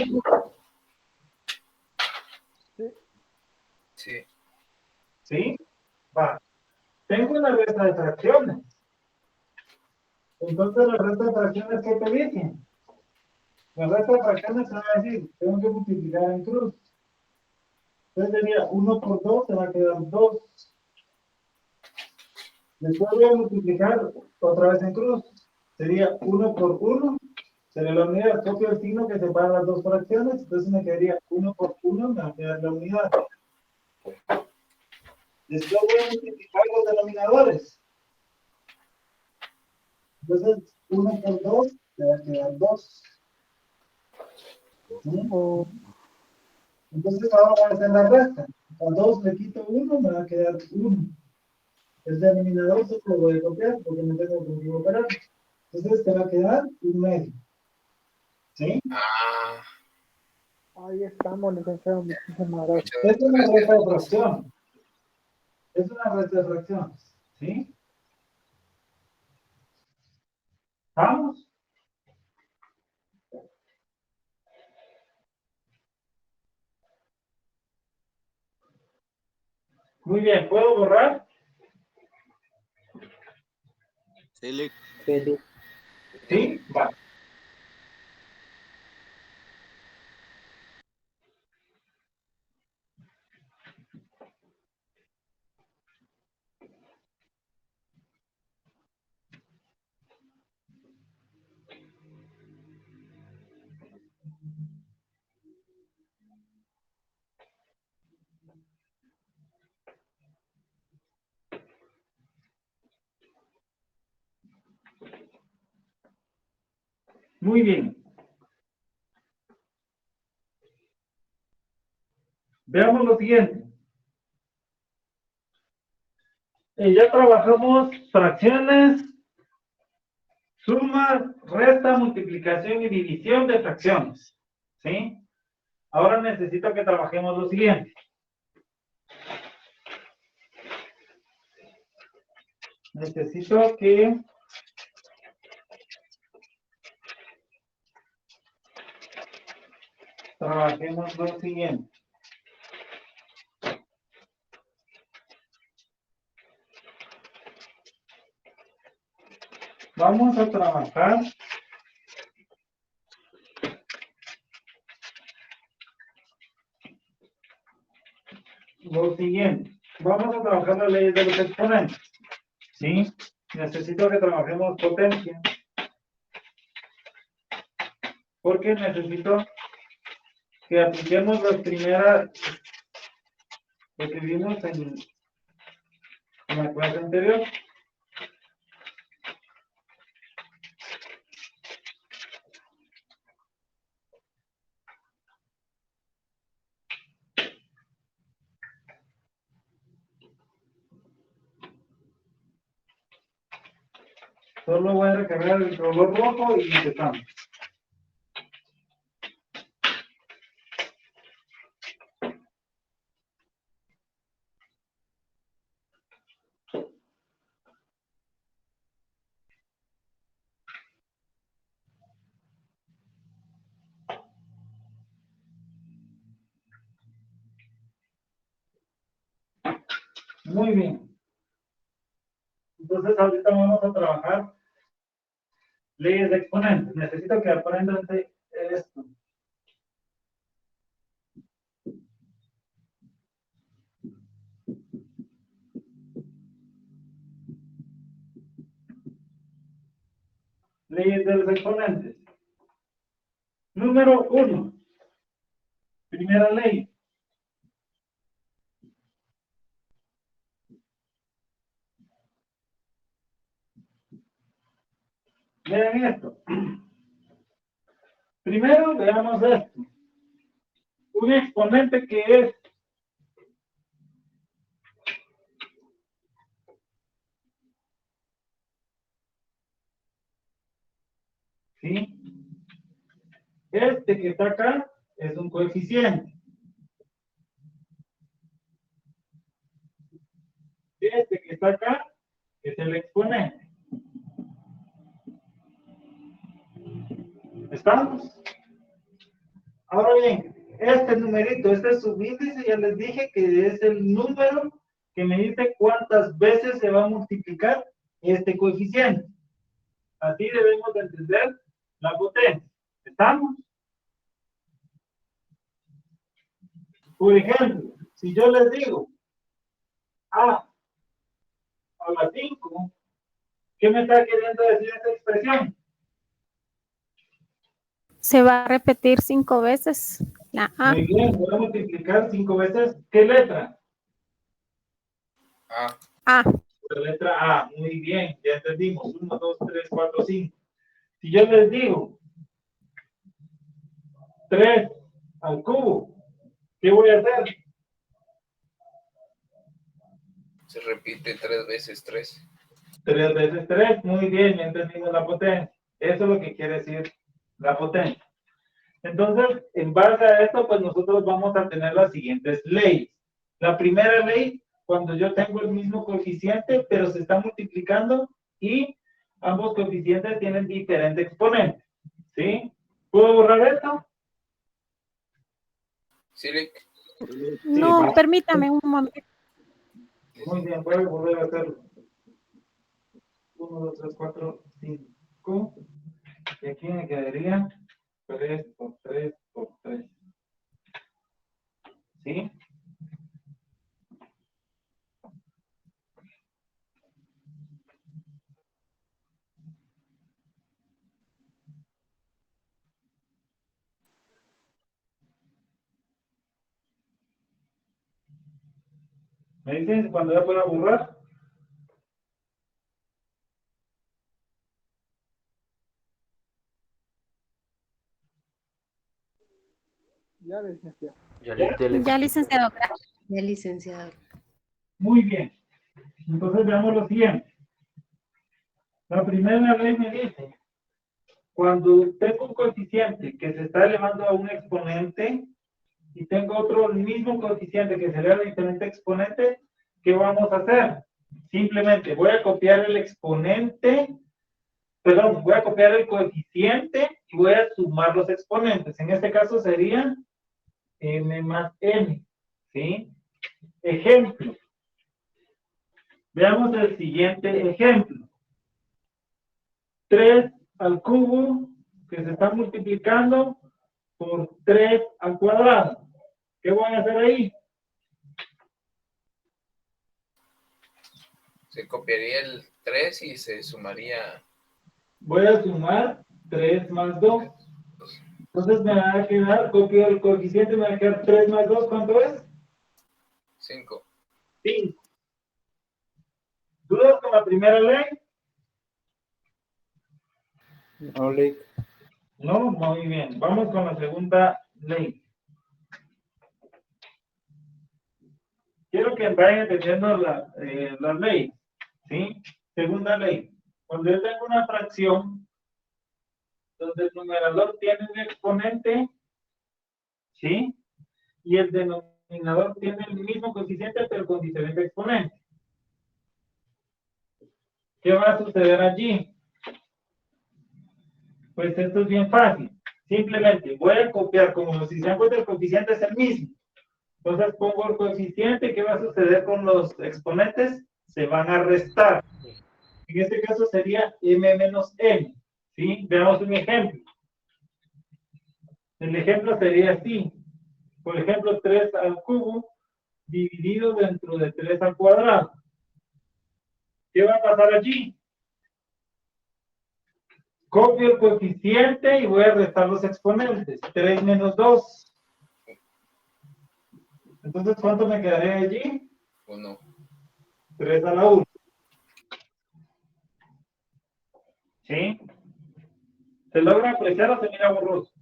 Sí. ¿Sí? Va. Tengo una resta de fracciones. Entonces, la resta de fracciones, ¿qué te dicen? La resta de fracciones se va a decir, tengo que multiplicar en cruz. Entonces sería 1 por 2, se va a quedar 2. Después voy a multiplicar otra vez en cruz. Sería 1 por 1. Sería la unidad. Copio el signo que separa las dos fracciones. Entonces me quedaría 1 por 1, me va a quedar la unidad. Después voy a multiplicar los denominadores. Entonces, 1 por 2, me va a quedar 2. ¿Sí? Entonces ahora voy a hacer la resta. A 2 le quito 1, me va a quedar 1. El denominador solo lo voy a copiar porque no tengo con qué operar. Entonces te va a quedar un medio. ¿Sí? Ahí estamos, licenciado. Muchísimas gracias. Es una resta de fracción. Es una resta de fracciones. ¿Sí? ¿Vamos? Muy bien, ¿puedo borrar? Sí, ¿Sí? Va. Muy bien. Veamos lo siguiente. Ya trabajamos fracciones, suma, resta, multiplicación y división de fracciones. ¿Sí? Ahora necesito que trabajemos lo siguiente. Necesito que trabajemos lo siguiente. Vamos a trabajar lo siguiente. Vamos a trabajar las leyes de los exponentes. ¿Sí? Necesito que trabajemos potencia. Porque necesito que apliquemos las primeras, lo que vimos en la clase anterior. Solo voy a recargar el color rojo y empezamos. Muy bien. Entonces ahorita vamos a trabajar leyes de exponentes. Necesito que aprendan esto. Leyes de los exponentes. Número 1. Primera ley. Vean esto. Primero veamos esto. Un exponente que es ¿sí? Este que está acá es un coeficiente. Este que está acá es el exponente. ¿Estamos? Ahora bien, este numerito, este es su índice, ya les dije que es el número que me dice cuántas veces se va a multiplicar este coeficiente. Así debemos de entender la potencia. ¿Estamos? Por ejemplo, si yo les digo A a la 5, ¿qué me está queriendo decir esta expresión? Se va a repetir 5 veces la A. Muy bien, voy a multiplicar 5 veces. ¿Qué letra? A. A. La letra A. Muy bien, ya entendimos. 1, 2, 3, 4, 5. Si yo les digo 3 al cubo, ¿qué voy a hacer? Se repite 3 veces 3. 3 veces 3. Muy bien, ya entendimos la potencia. Eso es lo que quiere decir la potencia. Entonces, en base a esto, pues nosotros vamos a tener las siguientes leyes. La primera ley, cuando yo tengo el mismo coeficiente, pero se está multiplicando y ambos coeficientes tienen diferente exponente. ¿Sí? ¿Puedo borrar esto? ¿Sí, Lick? No, Sí, permítame un momento. muy bien, voy a volver a hacerlo. 1, 2, 3, 4, 5. Y aquí me quedaría 3 por 3 por 3. ¿Sí? ¿Me dicen cuando ya pueda borrar? Ya, licenciado. Ya, licenciado, gracias. Ya, licenciado. Muy bien. Entonces veamos lo siguiente. La primera ley me dice, cuando tengo un coeficiente que se está elevando a un exponente y tengo otro mismo coeficiente que se eleva a diferente exponente, ¿qué vamos a hacer? Simplemente voy a copiar el exponente, perdón, voy a copiar el coeficiente y voy a sumar los exponentes. En este caso sería m más n, ¿sí? Ejemplo. Veamos el siguiente ejemplo. 3 al cubo que se está multiplicando por 3 al cuadrado. ¿Qué voy a hacer ahí? Se copiaría el 3 y se sumaría. Voy a sumar 3 más 2. Entonces me va a quedar, copio el coeficiente, me va a quedar 3 más 2, ¿cuánto es? 5. 5. ¿Dudas con la primera ley? No, Lick. No, muy bien. Vamos con la segunda ley. Quiero que vayan entendiendo la ley, ¿sí? Segunda ley. Cuando yo tengo una fracción donde el numerador tiene un exponente, ¿sí? Y el denominador tiene el mismo coeficiente, pero con diferente exponente. ¿Qué va a suceder allí? Pues esto es bien fácil. Simplemente voy a copiar, como si se dan cuenta, el coeficiente es el mismo. Entonces pongo el coeficiente. ¿Qué va a suceder con los exponentes? Se van a restar. En este caso sería m menos n. ¿Sí? Veamos un ejemplo. El ejemplo sería así. Por ejemplo, 3 al cubo dividido dentro de 3 al cuadrado. ¿Qué va a pasar allí? Copio el coeficiente y voy a restar los exponentes. 3 menos 2. Entonces, ¿cuánto me quedaré allí? 1. 3 a la 1. ¿Sí? ¿Se logra apreciar o se mira borroso?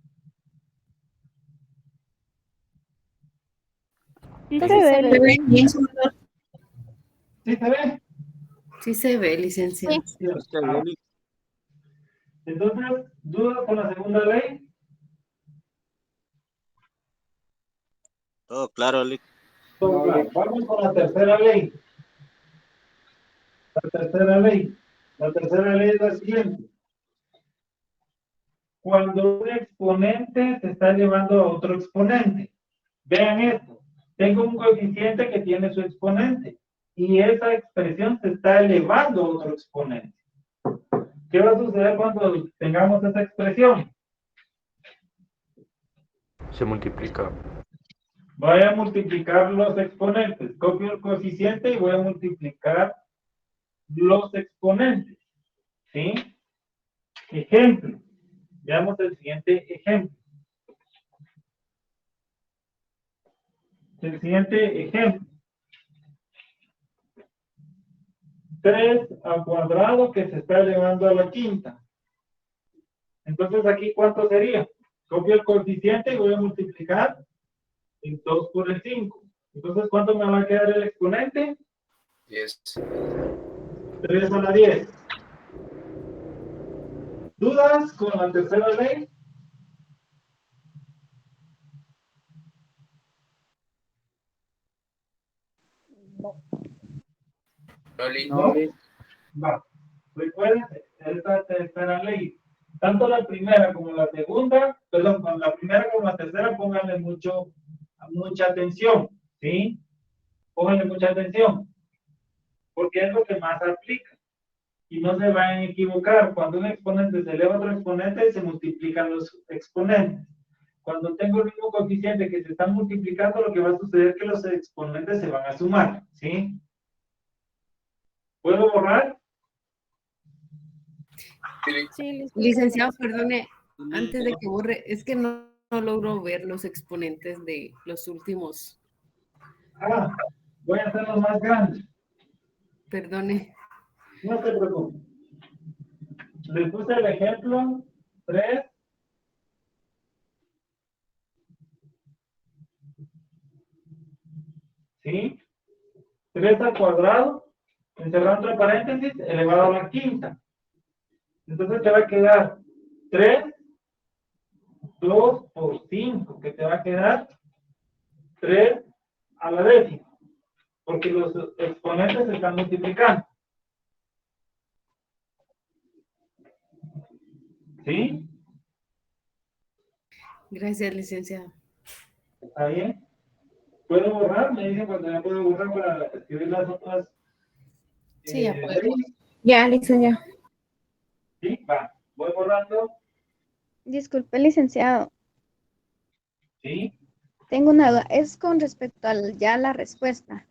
Sí Se se ve. ve bien, señor. ¿Sí se ve? Sí se ve, licenciado. Sí. Ah. Entonces, ¿dudas con la segunda ley? Todo claro, Lick. Todo claro. Vamos con la tercera ley. La tercera ley. La tercera ley es la siguiente. Cuando un exponente se está elevando a otro exponente. Vean esto. Tengo un coeficiente que tiene su exponente. Y esa expresión se está elevando a otro exponente. ¿Qué va a suceder cuando tengamos esa expresión? Se multiplica. Voy a multiplicar los exponentes. Copio el coeficiente y voy a multiplicar los exponentes. ¿Sí? Ejemplo. Veamos el siguiente ejemplo. El siguiente ejemplo. 3 al cuadrado que se está elevando a la quinta. Entonces, aquí, ¿cuánto sería? Copio el coeficiente y voy a multiplicar el 2 por el 5. Entonces, ¿cuánto me va a quedar el exponente? 10. 3 a la 10. ¿Dudas con la tercera ley? No. Va. Recuerden, esta tercera ley. Tanto la primera como la segunda, perdón, con la primera como la tercera, pónganle mucha atención, ¿sí? Pónganle mucha atención, porque es lo que más aplica. Y no se vayan a equivocar. Cuando un exponente se eleva a otro exponente, se multiplican los exponentes. Cuando tengo el mismo coeficiente que se están multiplicando, lo que va a suceder es que los exponentes se van a sumar, ¿sí? ¿Puedo borrar? Sí, Licenciado, perdone, antes de que borre, es que no logro ver los exponentes de los últimos. Ah, voy a hacerlos más grandes. Perdone. No se preocupe. Les puse el ejemplo 3. ¿Sí? 3 al cuadrado, encerrado entre paréntesis, elevado a la quinta. Entonces te va a quedar 3, 2 por 5, que te va a quedar 3 a la décima, porque los exponentes se están multiplicando. ¿Sí? Gracias, licenciado. ¿Está bien? ¿Puedo borrar? Me dicen cuando ya puedo borrar para escribir las otras. Sí, ya puedo. leyes. Ya, licenciado. Sí, va. Voy borrando. Disculpe, licenciado. Sí. Tengo una duda. Es con respecto a ya la respuesta.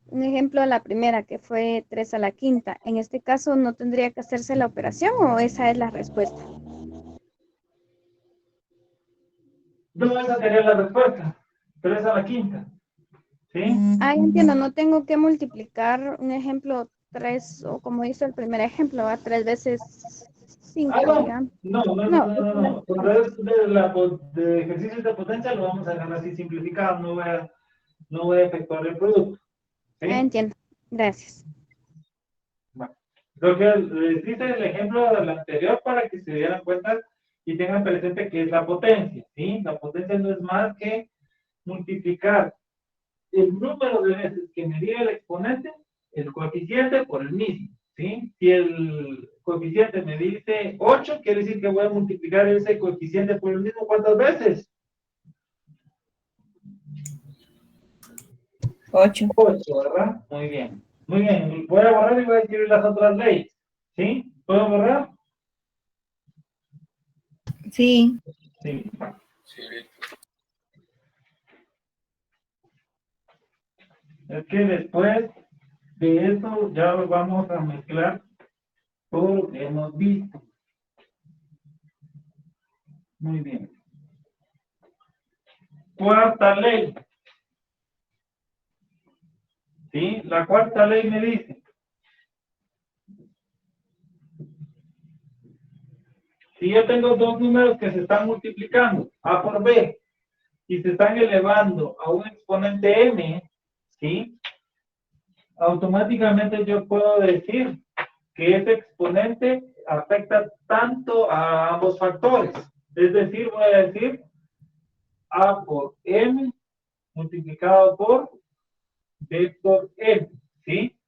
Un ejemplo a la primera, que fue 3 a la quinta. En este caso, ¿no tendría que hacerse la operación o esa es la respuesta? No, esa sería la respuesta. 3 a la quinta. ¿Sí? Ah, entiendo. No tengo que multiplicar un ejemplo 3 o como hizo el primer ejemplo, a 3 veces 5, digamos. No. Cuando es de ejercicios de potencia, lo vamos a dejar así simplificado. No voy a efectuar el producto. ¿Sí? Ah, entiendo. Gracias. Bueno. Lo que les hice el ejemplo del anterior para que se dieran cuenta y tengan presente que es la potencia, ¿sí? La potencia no es más que multiplicar el número de veces que me diga el exponente, el coeficiente por el mismo, ¿sí? Si el coeficiente me dice 8, quiere decir que voy a multiplicar ese coeficiente por el mismo, ¿cuántas veces? 8. 8, ¿verdad? Muy bien. Muy bien. Voy a borrar y voy a escribir las otras leyes, ¿sí? ¿Puedo borrar? Sí. Sí. Es que después de eso ya lo vamos a mezclar todo lo que hemos visto. Muy bien. Cuarta ley. ¿Sí? La cuarta ley me dice, si yo tengo dos números que se están multiplicando, A por B, y se están elevando a un exponente m, ¿sí? Automáticamente yo puedo decir que ese exponente afecta tanto a ambos factores. Es decir, voy a decir A por m multiplicado por B por m, ¿sí?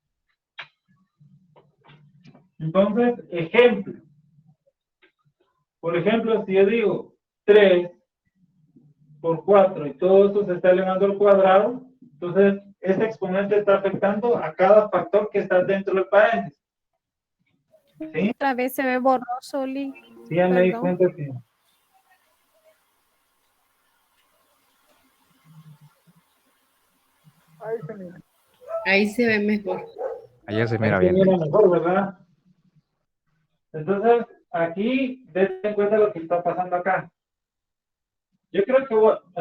Entonces, ejemplo. Por ejemplo, si yo digo 3 por 4 y todo esto se está elevando al cuadrado, entonces ese exponente está afectando a cada factor que está dentro del paréntesis. ¿Sí? Otra vez se ve borroso, Lee. Sí, ya me di Perdón. cuenta que... Ahí se mira. Ahí se ve mejor. Allá se mira Ahí se bien. mira mejor, ¿verdad? Entonces, aquí, dense en cuenta lo que está pasando acá. Yo creo que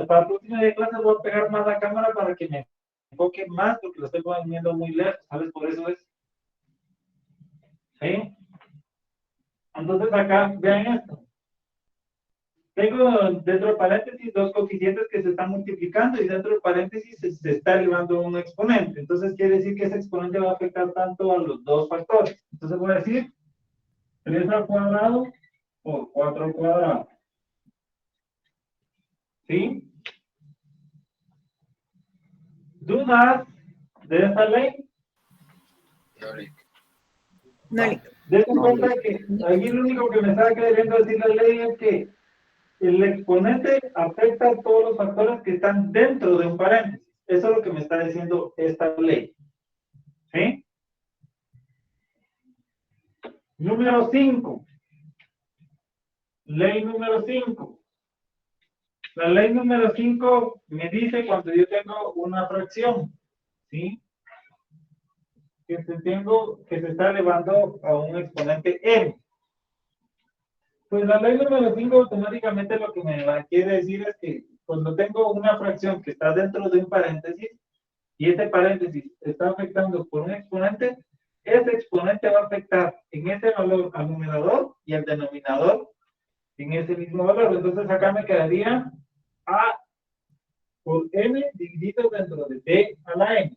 para la próxima día de clase voy a pegar más la cámara para que me enfoque más, porque lo estoy poniendo muy lejos, ¿sabes? Por eso es. ¿Sí? Entonces acá, vean esto. Tengo dentro del paréntesis dos coeficientes que se están multiplicando y dentro del paréntesis se está elevando un exponente. Entonces quiere decir que ese exponente va a afectar tanto a los dos factores. Entonces voy a decir 3 al cuadrado por 4 al cuadrado. ¿Sí? ¿Dudas de esta ley? No. Dense cuenta que aquí lo único que me está queriendo decir la ley es que el exponente afecta a todos los factores que están dentro de un paréntesis. Eso es lo que me está diciendo esta ley. ¿Sí? Número 5. Ley número 5. La ley número 5 me dice cuando yo tengo una fracción, ¿sí? Que se está elevando a un exponente m. Pues la ley número 5 automáticamente lo que me quiere decir es que cuando tengo una fracción que está dentro de un paréntesis y ese paréntesis está afectando por un exponente, ese exponente va a afectar en ese valor al numerador y al denominador en ese mismo valor. Entonces acá me quedaría A por m dividido dentro de b a la n.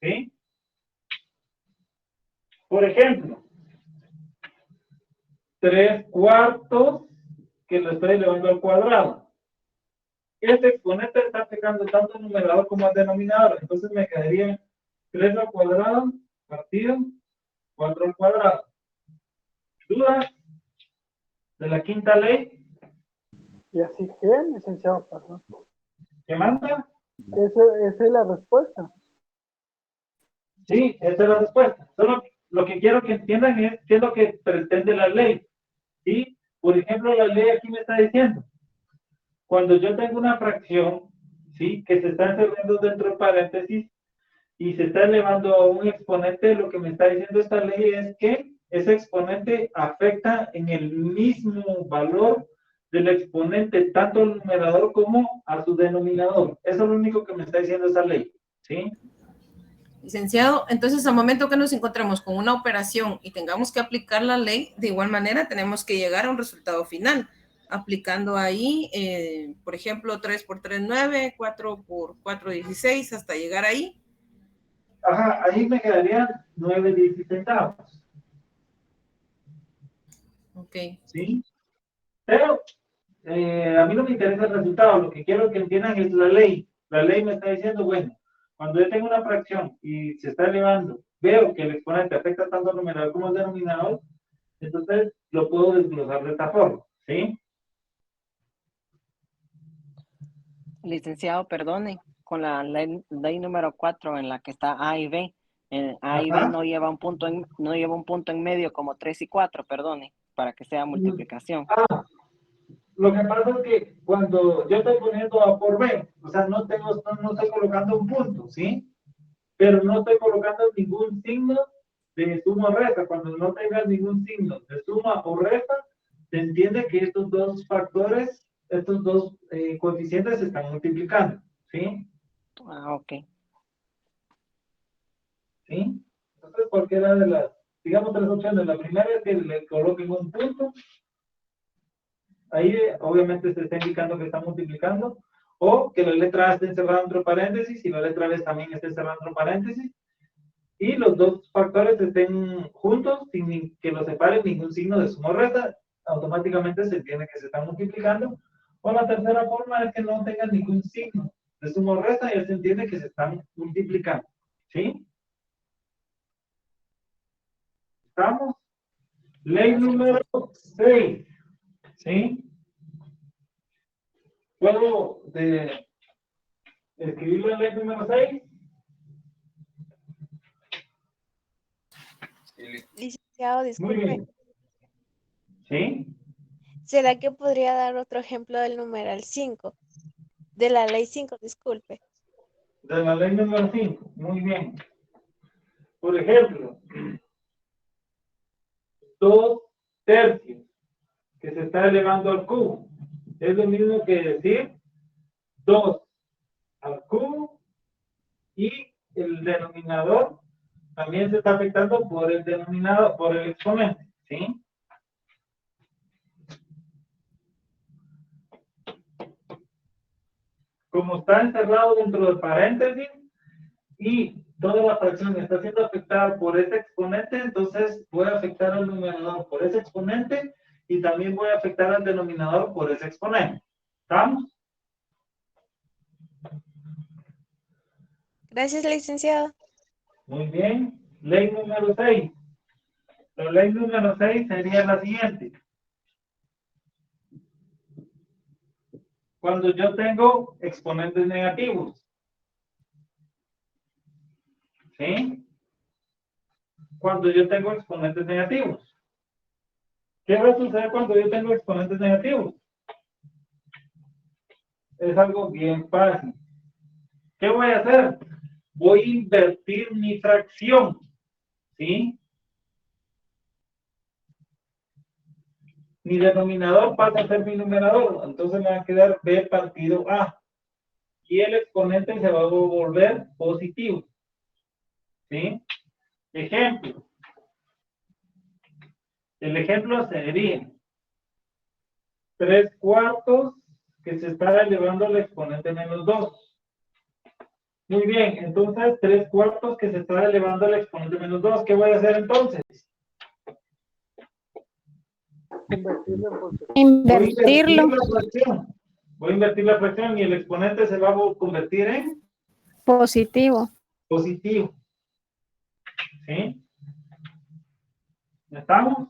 ¿Sí? Por ejemplo, 3 cuartos que lo estoy elevando al cuadrado. Este exponente está afectando tanto al numerador como al denominador. Entonces me quedaría 3 al cuadrado partido 4 al cuadrado. ¿Dudas de la quinta ley? Y así que, licenciado, perdón. ¿Qué manda? Esa es la respuesta. Sí, esa es la respuesta. Solo lo que quiero que entiendan es qué es lo que pretende la ley. ¿Sí? Por ejemplo, la ley aquí me está diciendo, cuando yo tengo una fracción, ¿sí? Que se está encerrando dentro del paréntesis y se está elevando a un exponente, lo que me está diciendo esta ley es que ese exponente afecta en el mismo valor del exponente, tanto al numerador como a su denominador. Eso es lo único que me está diciendo esa ley. ¿Sí? Licenciado, entonces al momento que nos encontramos con una operación y tengamos que aplicar la ley, de igual manera tenemos que llegar a un resultado final, aplicando ahí, por ejemplo, 3 por 3, 9, 4 por 4, 16, hasta llegar ahí. Ajá, ahí me quedarían 9 16 centavos. Ok. ¿Sí? Pero a mí no me interesa el resultado, lo que quiero que entiendan es la ley. La ley me está diciendo, bueno, cuando yo tengo una fracción y se está elevando, veo que el exponente afecta tanto al numerador como al denominador, entonces lo puedo desglosar de esta forma, ¿sí? Licenciado, perdone, con la ley número 4 en la que está A y B. A y B Ajá. no lleva un punto en medio como 3 y 4, perdone, para que sea multiplicación. Lo que pasa es que cuando yo estoy poniendo A por B, o sea, no estoy colocando un punto, ¿sí? Pero no estoy colocando ningún signo de suma o resta. Cuando no tengas ningún signo de suma o resta, se entiende que estos dos factores, estos dos coeficientes se están multiplicando, ¿sí? Ok. ¿Sí? Entonces, cualquiera de las, digamos, tres opciones. La primera es que le coloquen un punto. Ahí obviamente se está indicando que está multiplicando. O que la letra A esté encerrada entre paréntesis y la letra B también esté encerrada entre paréntesis. Y los dos factores estén juntos sin que los separe ningún signo de suma o resta. Automáticamente se entiende que se están multiplicando. O la tercera forma es que no tengan ningún signo de suma o resta y ya se entiende que se están multiplicando. ¿Sí? ¿Estamos? Ley número 6. ¿Sí? ¿Puedo escribirlo en ley número 6? Licenciado, Muy disculpe. bien. ¿Sí? ¿Será que podría dar otro ejemplo del numeral 5? De la ley 5, disculpe. De la ley número 5. Muy bien. Por ejemplo, 2/3 que se está elevando al cubo. Es lo mismo que decir 2 al cubo y el denominador también se está afectando por el denominador, por el exponente, ¿sí? Como está encerrado dentro de paréntesis y toda la fracción está siendo afectada por ese exponente, entonces voy a afectar al numerador por ese exponente y también voy a afectar al denominador por ese exponente. ¿Estamos? Gracias, licenciado. Muy bien. Ley número 6. La ley número 6 sería la siguiente. Cuando yo tengo exponentes negativos. ¿Sí? Cuando yo tengo exponentes negativos. ¿Qué va a suceder cuando yo tengo exponentes negativos? Es algo bien fácil. ¿Qué voy a hacer? Voy a invertir mi fracción. ¿Sí? Mi denominador pasa a ser mi numerador. Entonces me va a quedar B partido A. Y el exponente se va a volver positivo. ¿Sí? Ejemplo. El ejemplo sería 3/4 que se está elevando al exponente menos 2. Muy bien, entonces 3/4 que se está elevando al exponente menos 2. ¿Qué voy a hacer entonces? Invertirlo. Voy a invertir la fracción y el exponente se va a convertir en Positivo. positivo. ¿Sí? ¿Ya estamos?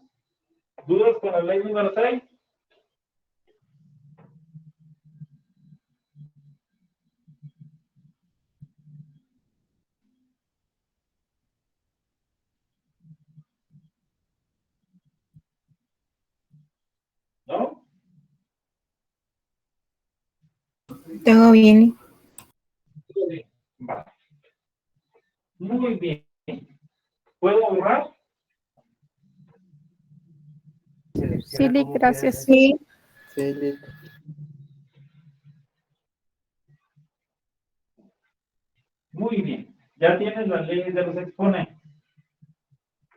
¿Dudas con la ley número 6? ¿No? Todo bien. Vale. Muy bien. ¿Puedo borrar? Sí, gracias. Sí. Muy bien. Ya tienes las leyes de los exponentes.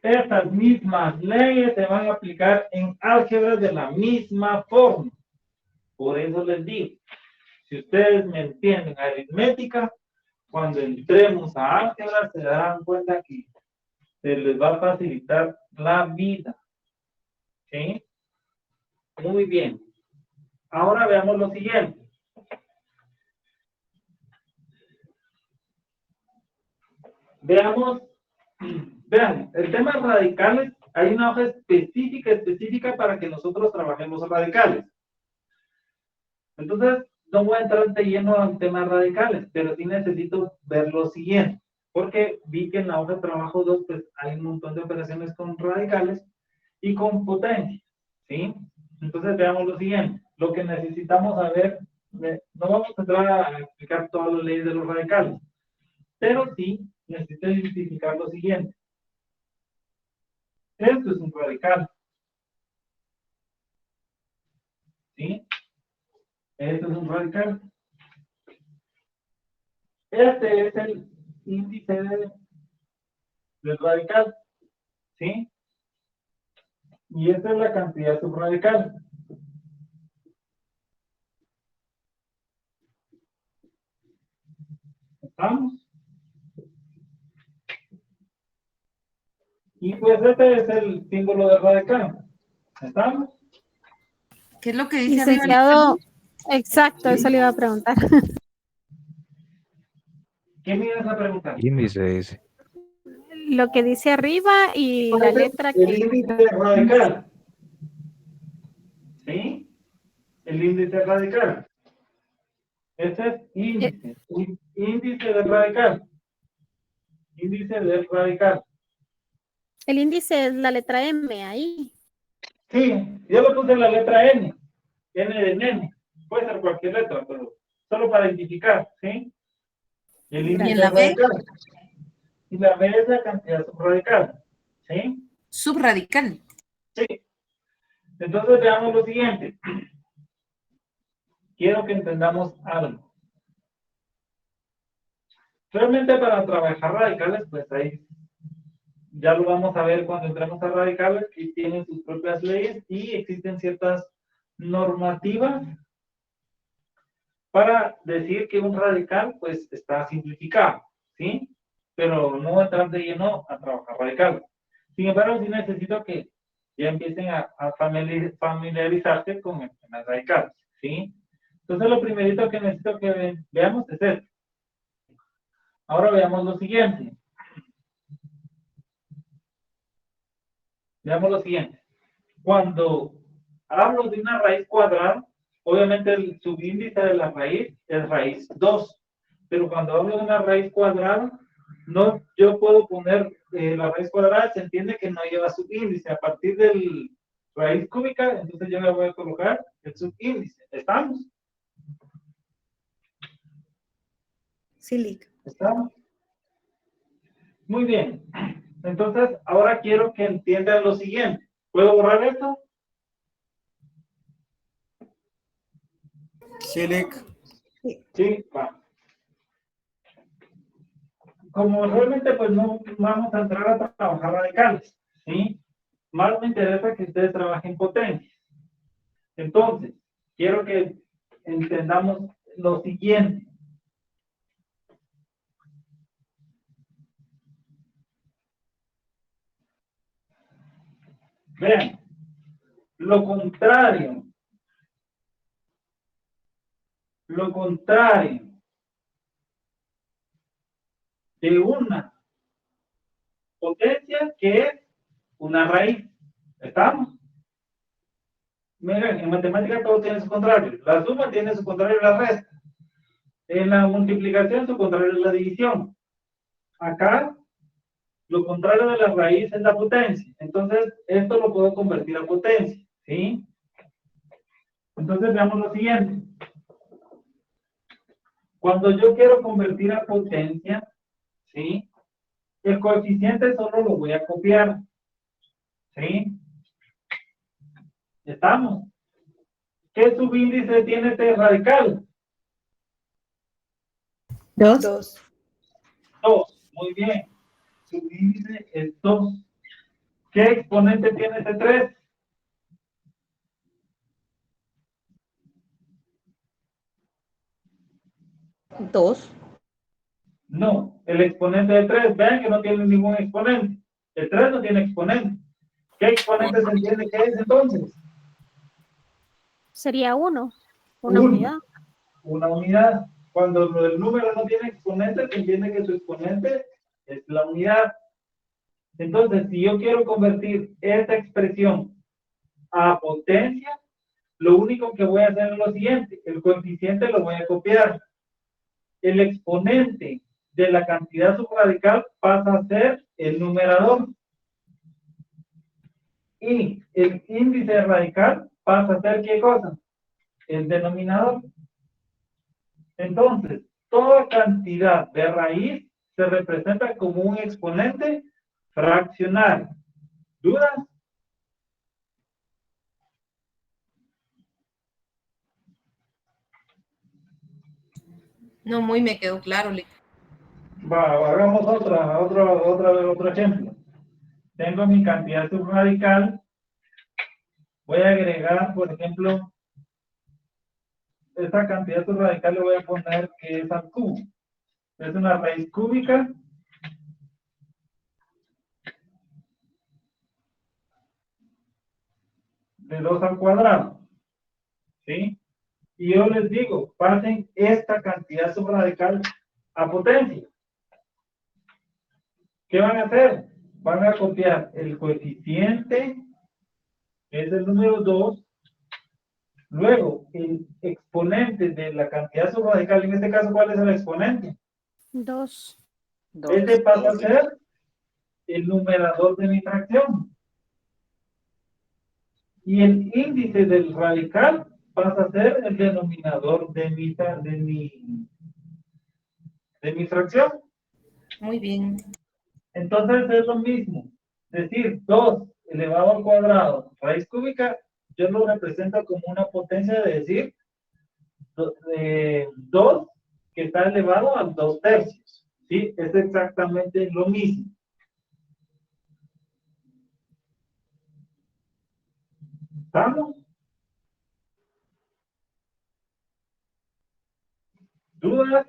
Estas mismas leyes se van a aplicar en álgebra de la misma forma. Por eso les digo, si ustedes me entienden aritmética, cuando entremos a álgebra se darán cuenta que se les va a facilitar la vida. ¿Sí? Muy bien. Ahora veamos lo siguiente. Veamos, vean, el tema de radicales, hay una hoja específica para que nosotros trabajemos radicales. Entonces, no voy a entrar de lleno al tema radicales, pero sí necesito ver lo siguiente, porque vi que en la hoja de trabajo 2, pues hay un montón de operaciones con radicales y con potencia, ¿sí? Entonces, veamos lo siguiente. Lo que necesitamos saber, no vamos a entrar a explicar todas las leyes de los radicales, pero sí necesito identificar lo siguiente. Esto es un radical. ¿Sí? Esto es un radical. Este es el índice del radical. ¿Sí? Y esta es la cantidad subradical. ¿Estamos? Y pues este es el símbolo de radical. ¿Estamos? ¿Qué es lo que dice Licenciado, arriba? exacto, eso le iba a preguntar. ¿Qué me ibas a preguntar? Índice dice. Lo que dice arriba y la letra que... El índice radical. ¿Sí? El índice radical. Este es índice. Índice del radical. Índice del radical. El índice es la letra M ahí. Sí, yo le puse la letra N. N de nene. Puede ser cualquier letra, pero solo para identificar, ¿sí? El índice ¿Y en la B? radical. Y la B es la cantidad subradical, ¿sí? Subradical. Sí. Entonces veamos lo siguiente. Quiero que entendamos algo. Realmente para trabajar radicales, pues ahí ya lo vamos a ver cuando entremos a radicales, que tienen sus propias leyes y existen ciertas normativas para decir que un radical pues está simplificado, ¿sí? Pero no voy a entrar de lleno a trabajar radicales. Sin embargo, sí necesito que ya empiecen a familiarizarse con el tema radical, ¿sí? Entonces, lo primerito que necesito que veamos es esto. Ahora veamos lo siguiente. Veamos lo siguiente. Cuando hablo de una raíz cuadrada, obviamente el subíndice de la raíz es raíz 2. Pero cuando hablo de una raíz cuadrada, no, yo puedo poner la raíz cuadrada, se entiende que no lleva subíndice. A partir del raíz cúbica, entonces yo le voy a colocar el subíndice. ¿Estamos? Sí, Lic. ¿Estamos? Muy bien. Entonces, ahora quiero que entiendan lo siguiente. ¿Puedo borrar esto? Sí, Lic. Sí, va. Como realmente pues no vamos a entrar a trabajar radicales, ¿sí? Más me interesa que ustedes trabajen potencias. Entonces, quiero que entendamos lo siguiente. Vean, lo contrario de una potencia que es una raíz. ¿Estamos? Miren, en matemática todo tiene su contrario. La suma tiene su contrario la resta. En la multiplicación su contrario es la división. Acá lo contrario de la raíz es la potencia. Entonces, esto lo puedo convertir a potencia. ¿Sí? Entonces, veamos lo siguiente. Cuando yo quiero convertir a potencia, ¿sí? El coeficiente solo lo voy a copiar. ¿Sí? ¿Estamos? ¿Qué subíndice tiene este radical? 2. 2. 2. Muy bien. Subíndice es 2. ¿Qué exponente tiene este 3? 2. No, el exponente de 3, vean que no tiene ningún exponente. El 3 no tiene exponente. ¿Qué exponente se entiende que es entonces? Sería una unidad. Una unidad. Cuando el número no tiene exponente, se entiende que su exponente es la unidad. Entonces, si yo quiero convertir esta expresión a potencia, lo único que voy a hacer es lo siguiente. El coeficiente lo voy a copiar. El exponente de la cantidad subradical pasa a ser el numerador. Y el índice radical pasa a ser ¿qué cosa? El denominador. Entonces, toda cantidad de raíz se representa como un exponente fraccionario. ¿Dudas? No, muy me quedó claro, Lick. Va, hagamos otro ejemplo. Tengo mi cantidad subradical. Voy a agregar, por ejemplo, esta cantidad subradical le voy a poner que es al cubo. Es una raíz cúbica de 2 al cuadrado. ¿Sí? Y yo les digo, pasen esta cantidad subradical a potencia. ¿Qué van a hacer? Van a copiar el coeficiente, que es el número 2, luego el exponente de la cantidad subradical, en este caso, ¿cuál es el exponente? 2. Este pasa a ser el numerador de mi fracción. Y el índice del radical pasa a ser el denominador de mi fracción. Muy bien. Entonces es lo mismo. Es decir, 2 elevado al cuadrado, raíz cúbica, yo lo represento como una potencia de decir 2 que está elevado al 2/3. ¿Sí? Es exactamente lo mismo. ¿Estamos? ¿Dudas?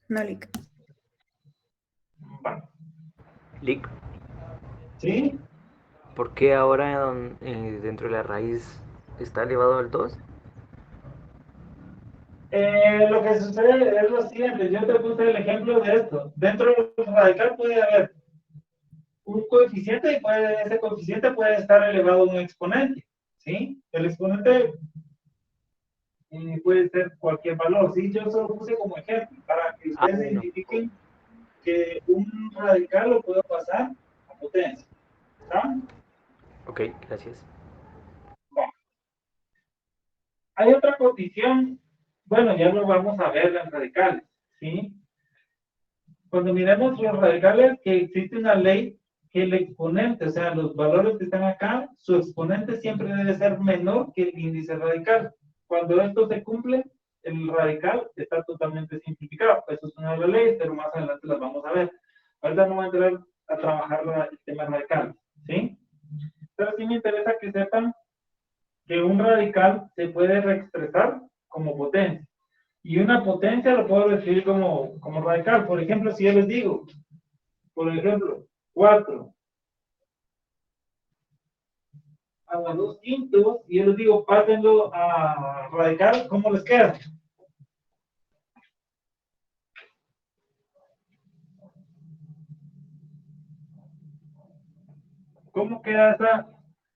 No, Lick. Lick, ¿Sí? ¿por qué ahora dentro de la raíz está elevado al 2? Lo que sucede es lo siguiente. Yo te puse el ejemplo de esto. Dentro del radical puede haber un coeficiente y ese coeficiente puede estar elevado a un exponente. ¿Sí? El exponente puede ser cualquier valor. ¿Sí? Yo solo puse como ejemplo para que ustedes identifiquen que un radical lo puedo pasar a potencia. ¿Está? Ok, gracias. Bueno. Hay otra condición, bueno, ya lo vamos a ver en radicales, ¿sí? Cuando miremos los radicales, que existe una ley que el exponente, o sea, los valores que están acá, su exponente siempre debe ser menor que el índice radical. Cuando esto se cumple, el radical está totalmente simplificado. Eso es una de las leyes, pero más adelante las vamos a ver. Ahorita no voy a entrar a trabajar el tema radical, ¿sí? Pero sí me interesa que sepan que un radical se puede reexpresar como potencia. Y una potencia lo puedo escribir como radical. Por ejemplo, si yo les digo, por ejemplo, 4 a la 2/5, y yo les digo, pásenlo a radical, ¿cómo les queda? ¿Cómo queda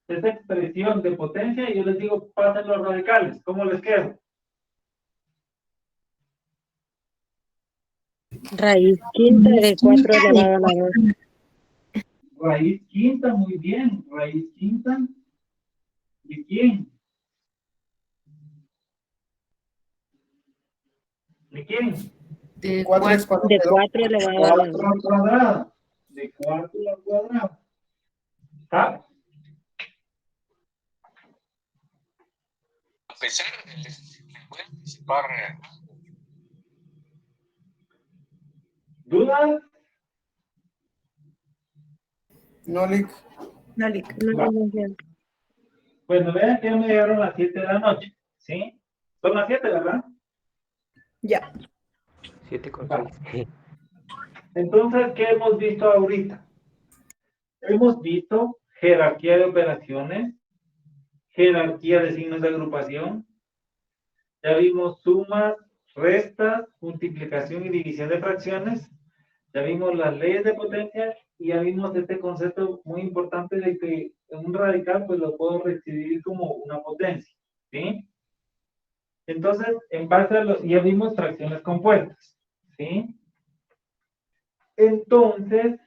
esa expresión de potencia? Y yo les digo, pásenlo a radicales, ¿cómo les queda? Raíz quinta de 4 elevado a la 2. Raíz quinta, muy bien. Raíz quinta. ¿De quién? ¿De quién? De 4 elevado a la 2. 4 al cuadrado. De 4 al cuadrado. ¿Está? A pesar de puede participar. ¿Dudas? No, Lick. No, Lick. Bueno, vean que ya me llegaron las 7 de la noche. ¿Sí? Son las 7, ¿verdad? Ya. 7:06. Entonces, ¿qué hemos visto ahorita? Hemos visto jerarquía de operaciones, jerarquía de signos de agrupación, ya vimos sumas, restas, multiplicación y división de fracciones, ya vimos las leyes de potencia y ya vimos este concepto muy importante de que un radical pues lo puedo reescribir como una potencia, ¿sí? Entonces, en base a los, ya vimos fracciones compuestas, ¿sí? Entonces,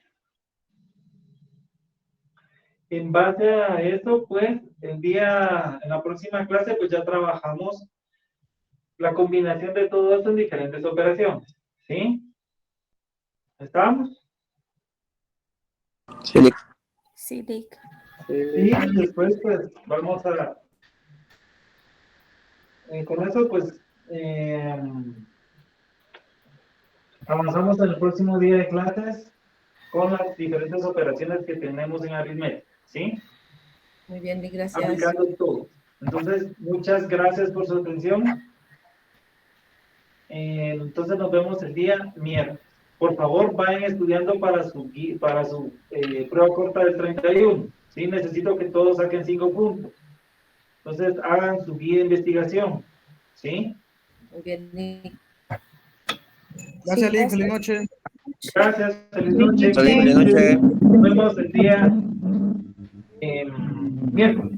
en base a eso, pues, en la próxima clase, pues ya trabajamos la combinación de todo esto en diferentes operaciones, ¿sí? ¿Estamos? Sí, Lick. Sí, Lick. Y después, pues, vamos a... con eso, pues, avanzamos en el próximo día de clases con las diferentes operaciones que tenemos en aritmética, ¿sí? Muy bien, Lick, gracias. Aplicando todo. Entonces, muchas gracias por su atención. Entonces, nos vemos el día miércoles. Por favor, vayan estudiando para su prueba corta del 31. ¿Sí? Necesito que todos saquen 5 puntos. Entonces, hagan su guía de investigación. ¿Sí? Muy bien, Lick. Gracias, Lick. Feliz noche. Gracias. Feliz noche. Feliz noche. Nos vemos el día miércoles.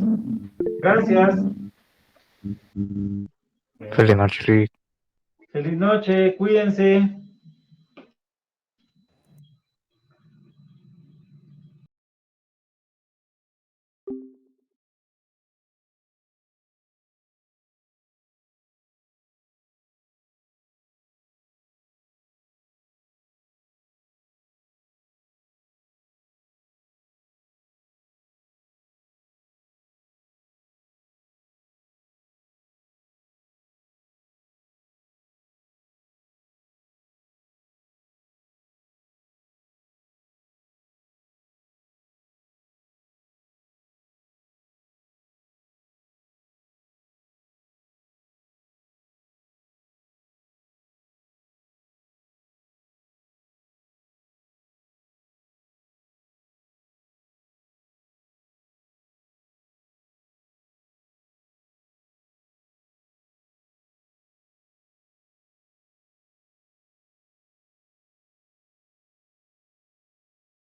Gracias. Feliz noche, Lick. Feliz noche. Cuídense.